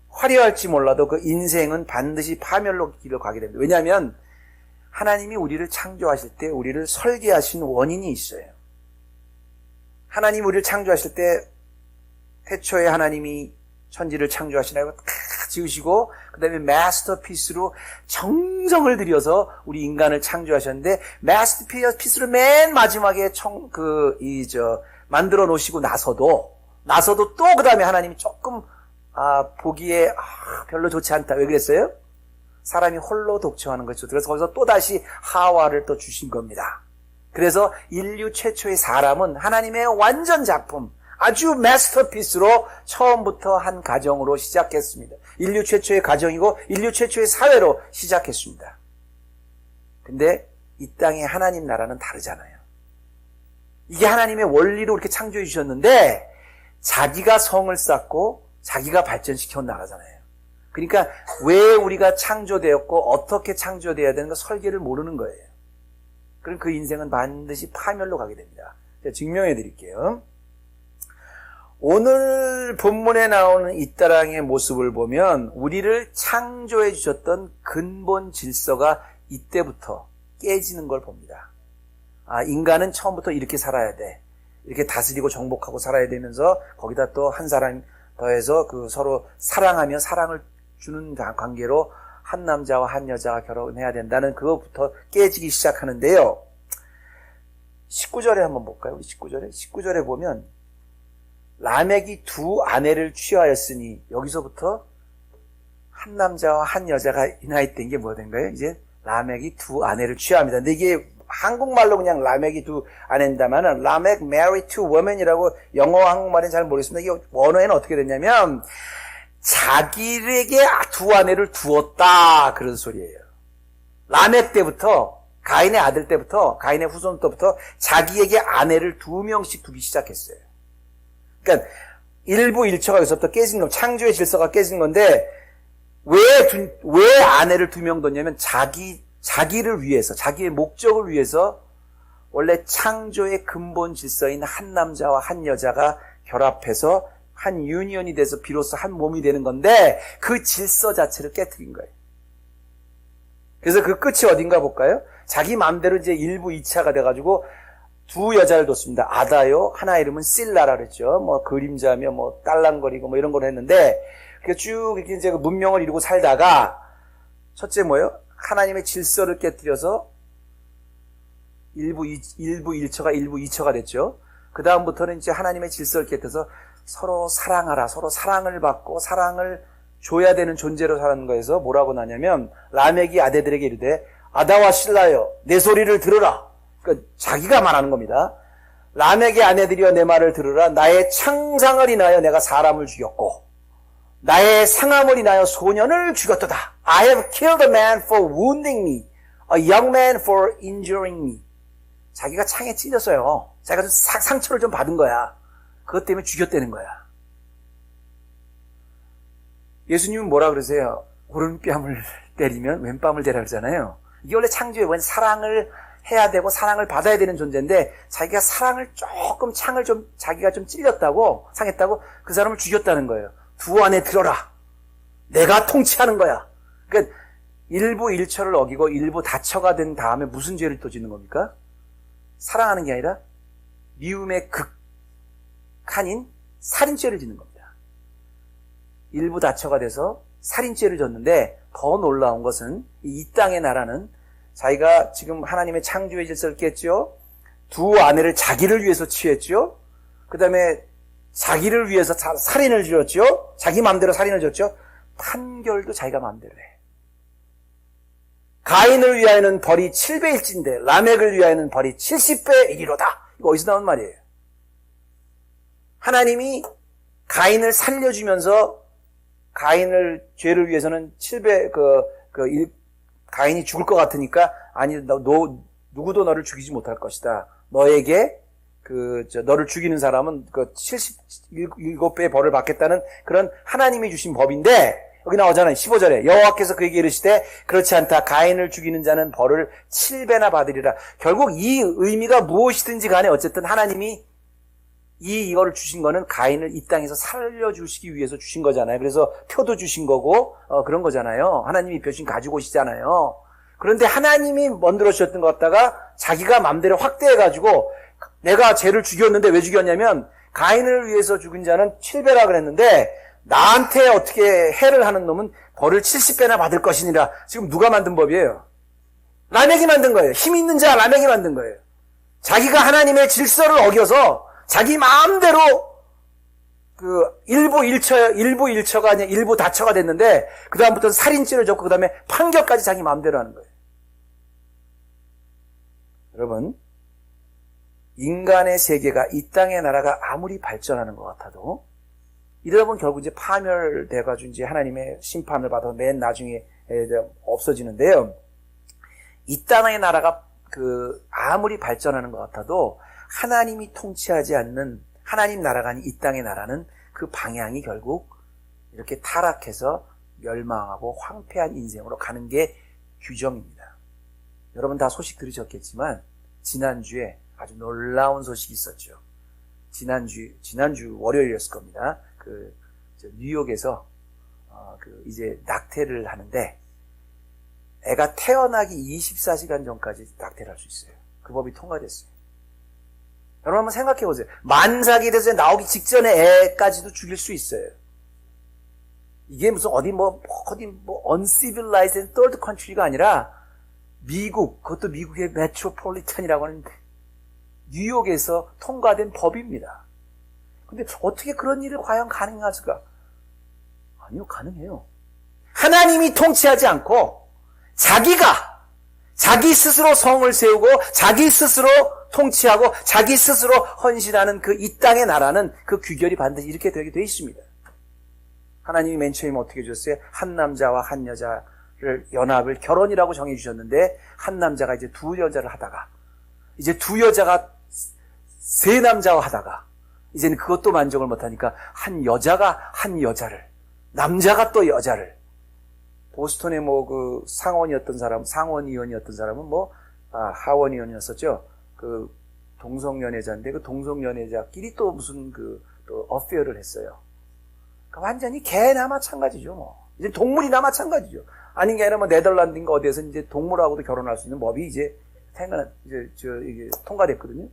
화려할지 몰라도 그 인생은 반드시 파멸로 길을 가게 됩니다. 왜냐하면 하나님이 우리를 창조하실 때 우리를 설계하신 원인이 있어요. 하나님이 우리를 창조하실 때 태초에 하나님이 천지를 창조하시라고 다 지으시고 그 다음에 마스터피스로 정성을 들여서 우리 인간을 창조하셨는데 마스터피스를 맨 마지막에 만들어 놓으시고 나서도 또 그 다음에 하나님이 조금 보기에 별로 좋지 않다. 왜 그랬어요? 사람이 홀로 독청하는 것이죠. 그래서 거기서 또다시 하와를 또 주신 겁니다. 그래서 인류 최초의 사람은 하나님의 완전 작품, 아주 마스터피스로 처음부터 한 가정으로 시작했습니다. 인류 최초의 가정이고 인류 최초의 사회로 시작했습니다. 근데 이 땅의 하나님 나라는 다르잖아요. 이게 하나님의 원리로 이렇게 창조해 주셨는데 자기가 성을 쌓고 자기가 발전시켜 온 나라잖아요. 그러니까 왜 우리가 창조되었고 어떻게 창조되어야 되는가 설계를 모르는 거예요. 그럼 그 인생은 반드시 파멸로 가게 됩니다. 제가 증명해 드릴게요. 오늘 본문에 나오는 이 땅의 모습을 보면 우리를 창조해 주셨던 근본 질서가 이때부터 깨지는 걸 봅니다. 인간은 처음부터 이렇게 살아야 돼. 이렇게 다스리고 정복하고 살아야 되면서 거기다 또 한 사람 더해서 그 서로 사랑하며 사랑을 주는 관계로 한 남자와 한 여자가 결혼해야 된다는 그것부터 깨지기 시작하는데요. 19절에 한번 볼까요? 우리 19절에 보면 라멕이 두 아내를 취하였으니 여기서부터 한 남자와 한 여자가 이 나이 땐 게 뭐가 된 거예요? 이제 라멕이 두 아내를 취합니다. 근데 이게 한국말로 그냥 라멕이 두 아내인다면은 라멕 married two women이라고 영어와 한국말은 잘 모르겠습니다. 이게 원어에는 어떻게 됐냐면 자기에게 두 아내를 두었다 그런 소리예요. 라멕 때부터 가인의 아들 때부터 가인의 후손 때부터 자기에게 아내를 2명씩 두기 시작했어요. 그러니까 일부 일처가 여기서부터 깨진 건 창조의 질서가 깨진 건데 왜 아내를 2명 뒀냐면 자기를 위해서 자기의 목적을 위해서 원래 창조의 근본 질서인 한 남자와 한 여자가 결합해서 한 유니언이 돼서 비로소 한 몸이 되는 건데 그 질서 자체를 깨트린 거예요. 그래서 그 끝이 어딘가 볼까요? 자기 마음대로 이제 일부 2차가 돼가지고 두 여자를 뒀습니다. 아다요, 하나 이름은 실라라 그랬죠. 뭐 그림자며 뭐 딸랑거리고 뭐 이런 걸 했는데 쭉 이렇게 이제 그 문명을 이루고 살다가 첫째 뭐예요? 하나님의 질서를 깨뜨려서 일부 1처가 일부 2처가 됐죠. 그 다음부터는 이제 하나님의 질서를 깨뜨려서 서로 사랑하라, 서로 사랑을 받고 사랑을 줘야 되는 존재로 사는 거에서 뭐라고 나냐면 라멕이 아내들에게 이르되 아다와 실라여 내 소리를 들으라. 그러니까 자기가 말하는 겁니다. 라멕의 아내들이여 내 말을 들으라. 나의 창상을 인하여 내가 사람을 죽였고 나의 상함을 인하여 소년을 죽였도다. I have killed a man for wounding me, a young man for injuring me. 자기가 창에 찔렸어요. 자기가 좀 상처를 좀 받은 거야. 그것 때문에 죽였다는 거야. 예수님은 뭐라 그러세요? 오른뺨을 때리면 왼뺨을 대라 그러잖아요. 이게 원래 창조의 원 사랑을 해야 되고 사랑을 받아야 되는 존재인데 자기가 사랑을 조금 창을 좀 자기가 좀 찔렸다고 상했다고 그 사람을 죽였다는 거예요. 두 안에 들어라. 내가 통치하는 거야. 그러니까 일부 1처를 어기고 일부 다처가 된 다음에 무슨 죄를 또 짓는 겁니까? 사랑하는 게 아니라 미움의 극한인 살인죄를 짓는 겁니다. 일부 다처가 돼서 살인죄를 졌는데 더 놀라운 것은 이 땅의 나라는 자기가 지금 하나님의 창조의 질서를 깼죠. 두 아내를 자기를 위해서 취했죠. 그 다음에 자기를 위해서 살인을 지었죠. 자기 마음대로 살인을 졌죠. 판결도 자기가 마음대로 해. 가인을 위하여는 벌이 7배일진데 라멕을 위하여는 벌이 70배이리로다. 이거 어디서 나온 말이에요? 하나님이 가인을 살려주면서 가인을 죄를 위해서는 7배 가인이 죽을 것 같으니까 아니 누구도 너를 죽이지 못할 것이다. 너에게 너를 죽이는 사람은 77배의 벌을 받겠다는 그런 하나님이 주신 법인데 여기 나오잖아요. 15절에 여호와께서 그에게 이르시되 그렇지 않다. 가인을 죽이는 자는 벌을 7배나 받으리라. 결국 이 의미가 무엇이든지 간에 어쨌든 하나님이 이거를 주신 거는 가인을 이 땅에서 살려주시기 위해서 주신 거잖아요. 그래서 표도 주신 거고 그런 거잖아요. 하나님이 표신 가지고 오시잖아요. 그런데 하나님이 만들어 주셨던 것 갖다가 자기가 마음대로 확대해가지고 내가 쟤를 죽였는데 왜 죽였냐면 가인을 위해서 죽은 자는 7배라 그랬는데 나한테 어떻게 해를 하는 놈은 벌을 70배나 받을 것이니라. 지금 누가 만든 법이에요? 라멕이 만든 거예요. 힘 있는 자 라멕이 만든 거예요. 자기가 하나님의 질서를 어겨서 자기 마음대로 일부 1처가 아니라 일부 다처가 됐는데 그 다음부터는 살인죄를 졌고 그 다음에 판결까지 자기 마음대로 하는 거예요. 여러분, 인간의 세계가 이 땅의 나라가 아무리 발전하는 것 같아도 이러다 보면 결국 이제 파멸돼가지고 이제 하나님의 심판을 받아서 맨 나중에 없어지는데요. 이 땅의 나라가 아무리 발전하는 것 같아도 하나님이 통치하지 않는 하나님 나라가 아닌 이 땅의 나라는 그 방향이 결국 이렇게 타락해서 멸망하고 황폐한 인생으로 가는 게 규정입니다. 여러분 다 소식 들으셨겠지만 지난주에 아주 놀라운 소식이 있었죠. 지난주 월요일이었을 겁니다. 뉴욕에서 이제 낙태를 하는데 애가 태어나기 24시간 전까지 낙태를 할 수 있어요. 그 법이 통과됐어요. 여러분 한번 생각해 보세요. 만삭이 돼서 나오기 직전에 애까지도 죽일 수 있어요. 이게 무슨 어디 uncivilized third country가 아니라 미국, 그것도 미국의 메트로폴리탄이라고 하는 뉴욕에서 통과된 법입니다. 근데 어떻게 그런 일을 과연 가능할까? 아니요, 가능해요. 하나님이 통치하지 않고 자기 스스로 성을 세우고 자기 스스로 통치하고 자기 스스로 헌신하는 그 이 땅의 나라는 그 귀결이 반드시 이렇게 되게 돼 있습니다. 하나님이 맨 처음에 어떻게 주셨어요? 한 남자와 한 여자를 연합을 결혼이라고 정해 주셨는데 한 남자가 이제 두 여자를 하다가 이제 두 여자가 세 남자와 하다가 이제는 그것도 만족을 못하니까 한 여자가 한 여자를 남자가 또 여자를 보스턴에 그 상원이었던 사람 상원의원이었던 사람은 하원의원이었었죠. 그 동성연애자인데 그 동성연애자끼리 또 무슨 또 어페어를 했어요. 그러니까 완전히 개나 마찬가지죠. 이제 동물이나 마찬가지죠. 아닌 게 아니라 네덜란드인가 어디에서 이제 동물하고도 결혼할 수 있는 법이 이제 이게 통과됐거든요.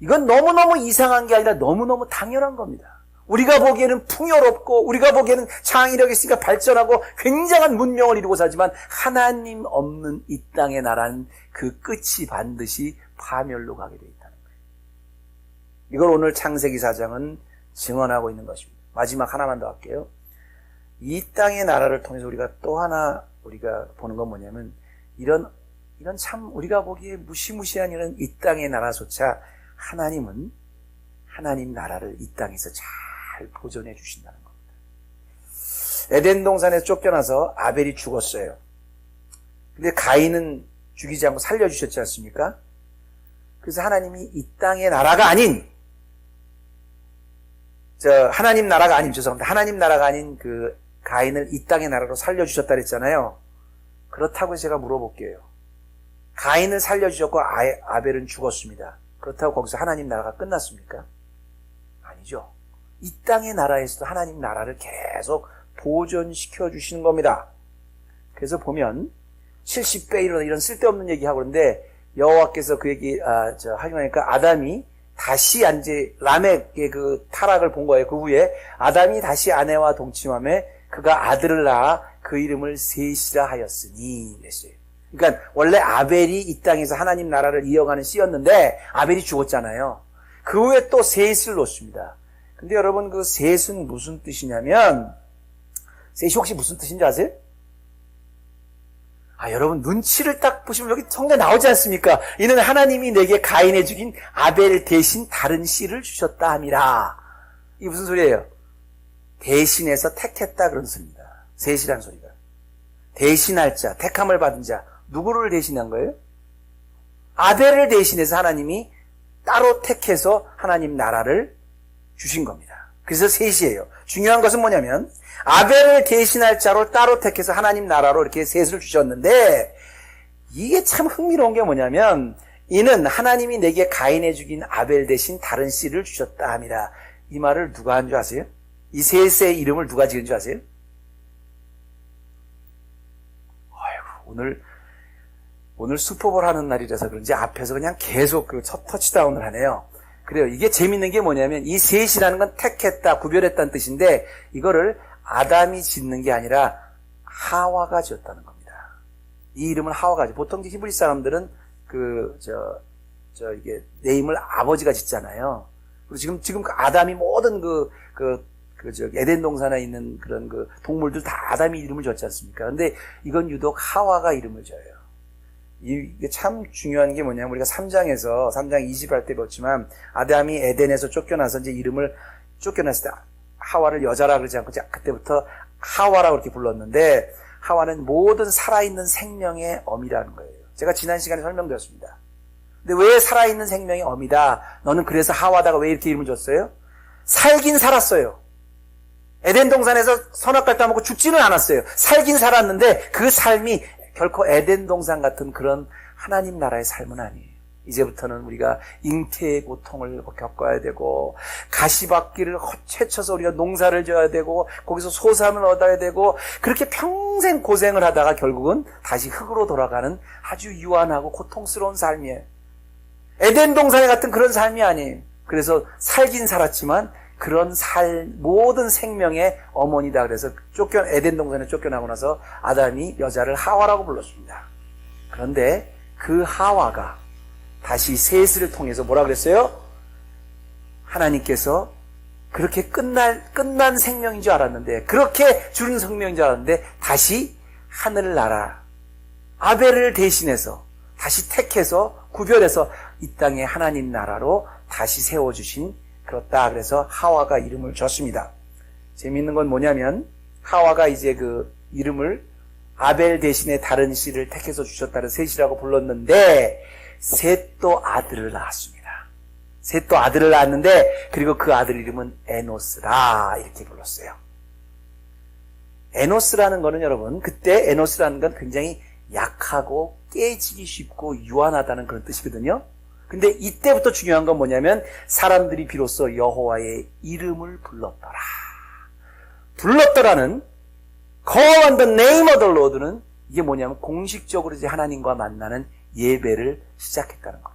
이건 너무너무 이상한 게 아니라 너무너무 당연한 겁니다. 우리가 보기에는 풍요롭고 우리가 보기에는 창의력이 있으니까 발전하고 굉장한 문명을 이루고 살지만 하나님 없는 이 땅의 나라는 그 끝이 반드시 파멸로 가게 되어 있다는 거예요. 이걸 오늘 창세기 4장은 증언하고 있는 것입니다. 마지막 하나만 더 할게요. 이 땅의 나라를 통해서 우리가 또 하나 우리가 보는 건 뭐냐면 이런 참 우리가 보기에 무시무시한 이런 이 땅의 나라조차 하나님은 하나님 나라를 이 땅에서 잘 보존해 주신다는 겁니다. 에덴 동산에서 쫓겨나서 아벨이 죽었어요. 근데 가인은 죽이지 않고 살려주셨지 않습니까? 그래서 하나님이 이 땅의 나라가 아닌 하나님 나라가 아닌 그 가인을 이 땅의 나라로 살려주셨다 그랬잖아요. 그렇다고 제가 물어볼게요. 가인을 살려주셨고 아벨은 죽었습니다. 그렇다고 거기서 하나님 나라가 끝났습니까? 아니죠. 이 땅의 나라에서도 하나님 나라를 계속 보존시켜 주시는 겁니다. 그래서 보면 70배 이런 쓸데없는 얘기하고 그러는데 여호와께서 그 얘기 하니까 아담이 다시 이제 라멕의 그 타락을 본 거예요. 그 후에 아담이 다시 아내와 동침함에 그가 아들을 낳아 그 이름을 셋이라 하였으니 그랬어요. 그러니까 원래 아벨이 이 땅에서 하나님 나라를 이어가는 씨였는데 아벨이 죽었잖아요. 그 후에 또 셋을 놓습니다. 근데 여러분 그 셋은 무슨 뜻이냐면 셋이 혹시 무슨 뜻인지 아세요? 여러분 눈치를 딱 보시면 여기 성경에 나오지 않습니까? 이는 하나님이 내게 가인에 죽인 아벨 대신 다른 씨를 주셨다 함이라. 이게 무슨 소리예요? 대신해서 택했다 그런 소리입니다. 셋이라는 소리가. 대신할 자, 택함을 받은 자. 누구를 대신한 거예요? 아벨을 대신해서 하나님이 따로 택해서 하나님 나라를 주신 겁니다. 그래서 셋이에요. 중요한 것은 뭐냐면 아벨을 대신할 자로 따로 택해서 하나님 나라로 이렇게 셋을 주셨는데 이게 참 흥미로운 게 뭐냐면 이는 하나님이 내게 가인에 죽인 아벨 대신 다른 씨를 주셨다 함이라. 이 말을 누가 한 줄 아세요? 이 셋의 이름을 누가 지은 줄 아세요? 오늘 슈퍼볼 하는 날이라서 그런지 앞에서 그냥 계속 그 첫 터치다운을 하네요. 그래요. 이게 재밌는 게 뭐냐면 이 셋이라는 건 택했다, 구별했다는 뜻인데 이거를 아담이 짓는 게 아니라 하와가 지었다는 겁니다. 이 이름을 하와가 지어. 보통 히브리 사람들은 이게 네임을 아버지가 짓잖아요. 그리고 지금 아담이 모든 에덴 동산에 있는 그런 동물들 다 아담이 이름을 줬지 않습니까? 근데 이건 유독 하와가 이름을 줘요. 이게 참 중요한 게 뭐냐면 우리가 3장 20할 때 배웠지만 아담이 에덴에서 쫓겨나서 이제 이름을 쫓겨났을 때 하와를 여자라 그러지 않고 그때부터 하와라고 이렇게 불렀는데 하와는 모든 살아있는 생명의 어미라는 거예요. 제가 지난 시간에 설명드렸습니다. 근데 왜 살아있는 생명의 어미다? 너는 그래서 하와다가 왜 이렇게 이름을 줬어요? 살긴 살았어요. 에덴 동산에서 선악과를 따먹고 죽지는 않았어요. 살긴 살았는데 그 삶이 결코 에덴 동산 같은 그런 하나님 나라의 삶은 아니에요. 이제부터는 우리가 잉태의 고통을 겪어야 되고 가시밭길을 헤쳐서 우리가 농사를 져야 되고 거기서 소산을 얻어야 되고 그렇게 평생 고생을 하다가 결국은 다시 흙으로 돌아가는 아주 유한하고 고통스러운 삶이에요. 에덴 동산에 같은 그런 삶이 아니에요. 그래서 살긴 살았지만 그런 모든 생명의 어머니다. 그래서 에덴 동산에 쫓겨나고 나서 아담이 여자를 하와라고 불렀습니다. 그런데 그 하와가 다시 셋을 통해서 뭐라 그랬어요? 하나님께서 그렇게 끝난 생명인 줄 알았는데, 그렇게 주는 생명인 줄 알았는데, 다시 하늘나라, 아벨을 대신해서, 다시 택해서, 구별해서 이 땅에 하나님 나라로 다시 세워주신, 그렇다. 그래서 하와가 이름을 줬습니다. 재미있는 건 뭐냐면, 하와가 이제 그 이름을 아벨 대신에 다른 씨를 택해서 주셨다는 셋이라고 불렀는데, 셋도 아들을 낳았습니다. 셋도 아들을 낳았는데, 그리고 그 아들 이름은 에노스라 이렇게 불렀어요. 에노스라는 거는 여러분, 그때 에노스라는 건 굉장히 약하고 깨지기 쉽고 유한하다는 그런 뜻이거든요. 근데 이때부터 중요한 건 뭐냐면, 사람들이 비로소 여호와의 이름을 불렀더라. 불렀더라는 Call on the name of the Lord는 이게 뭐냐면 공식적으로 이제 하나님과 만나는 예배를 시작했다는 것.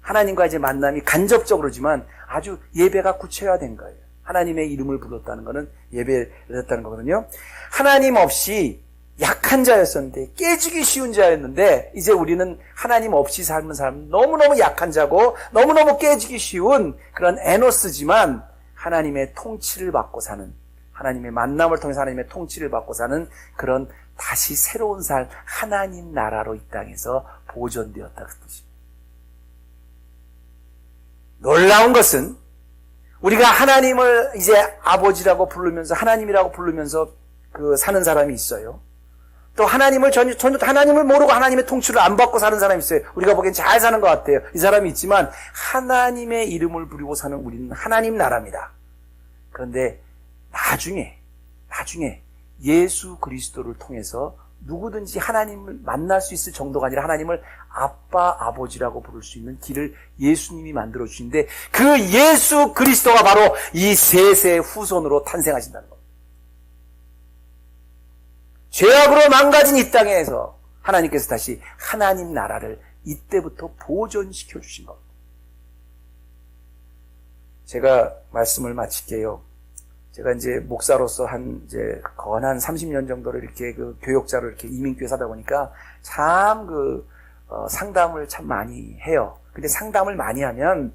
하나님과 이제 만남이 간접적으로지만 아주 예배가 구체화된 거예요. 하나님의 이름을 불렀다는 것은 예배를 했다는 거거든요. 하나님 없이 약한 자였었는데, 깨지기 쉬운 자였는데, 이제 우리는 하나님 없이 삶은 사람, 너무너무 약한 자고 너무너무 깨지기 쉬운 그런 에노스지만 하나님의 통치를 받고 사는, 하나님의 만남을 통해서 하나님의 통치를 받고 사는 그런 다시 새로운 삶, 하나님 나라로 이 땅에서 보존되었다 그 뜻입니다. 놀라운 것은 우리가 하나님을 이제 아버지라고 부르면서, 하나님이라고 부르면서 사는 사람이 있어요. 또 하나님을 전혀 하나님을 모르고 하나님의 통치를 안 받고 사는 사람이 있어요. 우리가 보기엔 잘 사는 것 같아요. 이 사람이 있지만 하나님의 이름을 부리고 사는 우리는 하나님 나라입니다. 그런데 나중에 예수 그리스도를 통해서 누구든지 하나님을 만날 수 있을 정도가 아니라 하나님을 아빠, 아버지라고 부를 수 있는 길을 예수님이 만들어 주시는데, 그 예수 그리스도가 바로 이 셋의 후손으로 탄생하신다는 겁니다. 죄악으로 망가진 이 땅에서 하나님께서 다시 하나님 나라를 이때부터 보존시켜 주신 겁니다. 제가 말씀을 마칠게요. 제가 이제 목사로서 거의 한 30년 정도를 이렇게 교역자로 이렇게 이민교회 사다 보니까 참 상담을 참 많이 해요. 근데 상담을 많이 하면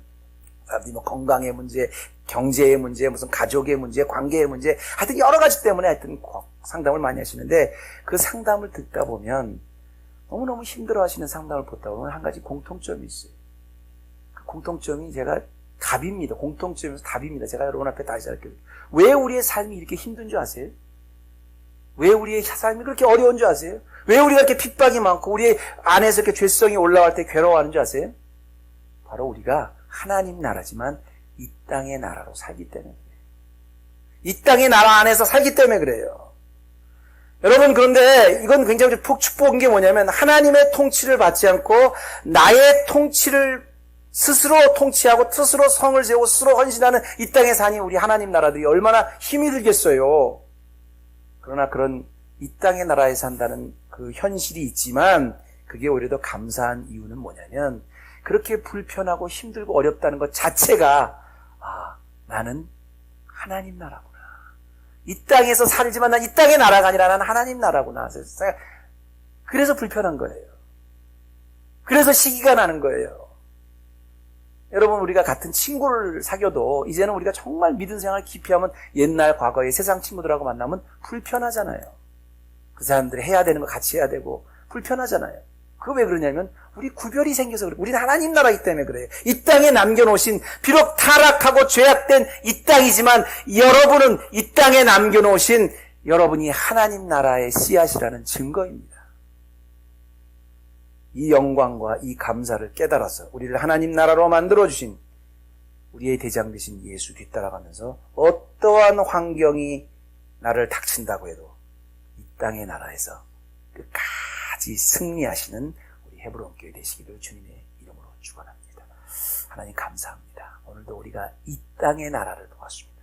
사람들이 뭐 건강의 문제, 경제의 문제, 무슨 가족의 문제, 관계의 문제, 하여튼 여러 가지 때문에 하여튼 상담을 많이 하시는데, 그 상담을 듣다 보면 너무너무 힘들어 하시는 상담을 보다 보면 한 가지 공통점이 있어요. 그 공통점이 답입니다. 공통점에서 답입니다. 제가 여러분 앞에 다시 할게요. 왜 우리의 삶이 이렇게 힘든 줄 아세요? 왜 우리의 삶이 그렇게 어려운 줄 아세요? 왜 우리가 이렇게 핍박이 많고 우리 안에서 이렇게 죄성이 올라갈 때 괴로워하는 줄 아세요? 바로 우리가 하나님 나라지만 이 땅의 나라로 살기 때문에 그래요. 이 땅의 나라 안에서 살기 때문에 그래요. 여러분, 그런데 이건 굉장히 축복인 게 뭐냐면, 하나님의 통치를 받지 않고 나의 통치를 스스로 통치하고 스스로 성을 세우고 스스로 헌신하는 이 땅에 사니 우리 하나님 나라들이 얼마나 힘이 들겠어요. 그러나 그런 이 땅의 나라에 산다는 그 현실이 있지만, 그게 오히려 더 감사한 이유는 뭐냐면, 그렇게 불편하고 힘들고 어렵다는 것 자체가 나는 하나님 나라구나. 이 땅에서 살지만 난 이 땅의 나라가 아니라 나는 하나님 나라구나. 그래서 불편한 거예요. 그래서 시기가 나는 거예요. 여러분, 우리가 같은 친구를 사귀어도 이제는 우리가 정말 믿은 생활을 깊이 하면 옛날 과거의 세상 친구들하고 만나면 불편하잖아요. 그 사람들이 해야 되는 거 같이 해야 되고 불편하잖아요. 그거 왜 그러냐면 우리 구별이 생겨서 그래요. 우리는 하나님 나라이기 때문에 그래요. 이 땅에 남겨놓으신, 비록 타락하고 죄악된 이 땅이지만 여러분은 이 땅에 남겨놓으신 여러분이 하나님 나라의 씨앗이라는 증거입니다. 이 영광과 이 감사를 깨달아서 우리를 하나님 나라로 만들어주신 우리의 대장 되신 예수 뒤따라가면서 어떠한 환경이 나를 닥친다고 해도 이 땅의 나라에서 끝까지 승리하시는 우리 헤브론 교회 되시기를 주님의 이름으로 축원합니다. 하나님 감사합니다. 오늘도 우리가 이 땅의 나라를 보았습니다.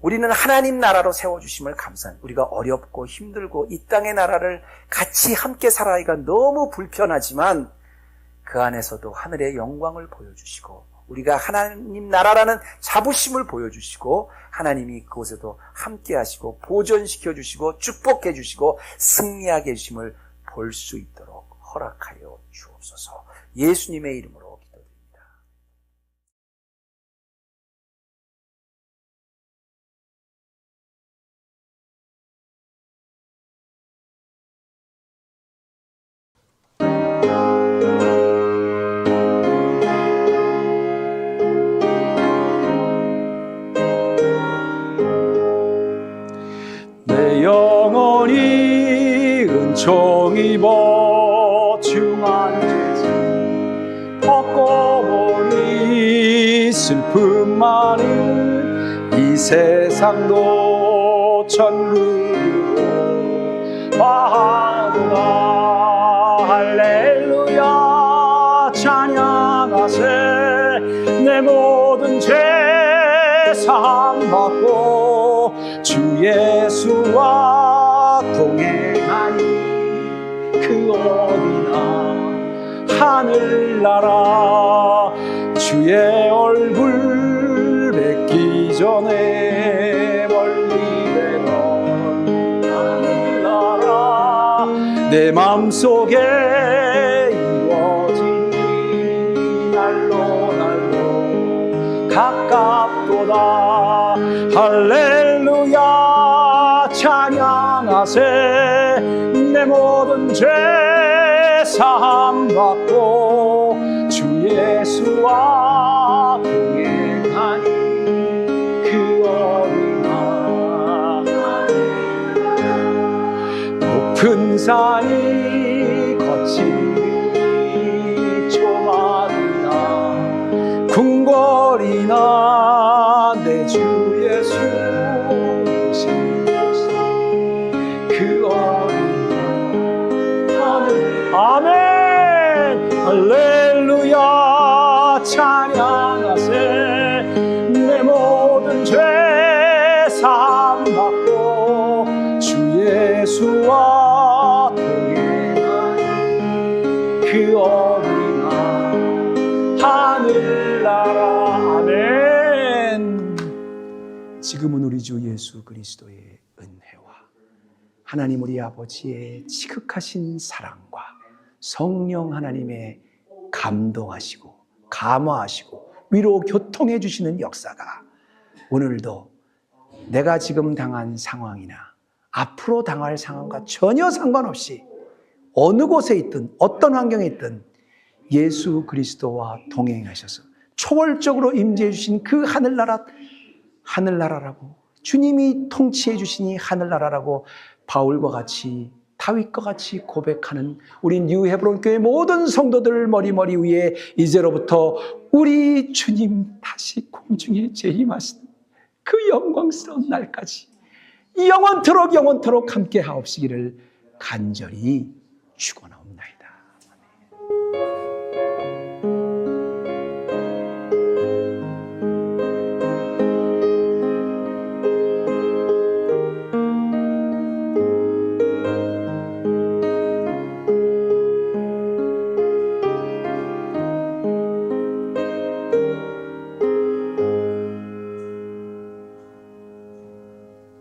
우리는 하나님 나라로 세워주심을 감사합니다. 우리가 어렵고 힘들고 이 땅의 나라를 같이 함께 살아가기가 너무 불편하지만 그 안에서도 하늘의 영광을 보여주시고 우리가 하나님 나라라는 자부심을 보여주시고 하나님이 그곳에도 함께 하시고 보존시켜 주시고 축복해 주시고 승리하게 해주심을 볼 수 있도록 허락하여 주옵소서. 예수님의 이름으로 기도드립니다. 내 영혼이 은총 입어 중한 죄짐 벗고 보니 슬픔 많은 이 세상도 천국으로 바하구나. 할렐루야 찬양하세. 내 모든 죄 사함 받고 주 예수와 동행하니 그 어디나 하늘나라. 주의 얼굴 뵙기 전에 멀리 되던 하늘나라 내 맘속에 이루어지니 날로 날로 가깝도다. 할렐루야 찬양하세. 내 모든 죄 사함 받고 주 예수와 동행하니 그 어디나 높은 산이 거친 길이 좁아지나 궁궐이나 내 주 예수 오신 곳이 그 어디나 하늘. 아멘. 할렐루야 찬양하세. 내 모든 죄 사함 받고 주 예수와 동행하니 그 어디나 하늘나라. 아멘. 지금은 우리 주 예수 그리스도의 은혜와 하나님 우리 아버지의 지극하신 사랑과 성령 하나님의 감동하시고 감화하시고 위로 교통해 주시는 역사가 오늘도 내가 지금 당한 상황이나 앞으로 당할 상황과 전혀 상관없이 어느 곳에 있든 어떤 환경에 있든 예수 그리스도와 동행하셔서 초월적으로 임재해 주신 그 하늘나라라고 주님이 통치해 주시니 하늘나라라고 바울과 같이 다윗과 같이 고백하는 우리 뉴 헤브론 교회 모든 성도들 머리 위에 이제로부터 우리 주님 다시 공중에 재림하시는 그 영광스러운 날까지 영원토록 함께 하옵시기를 간절히 축원하옵나이다.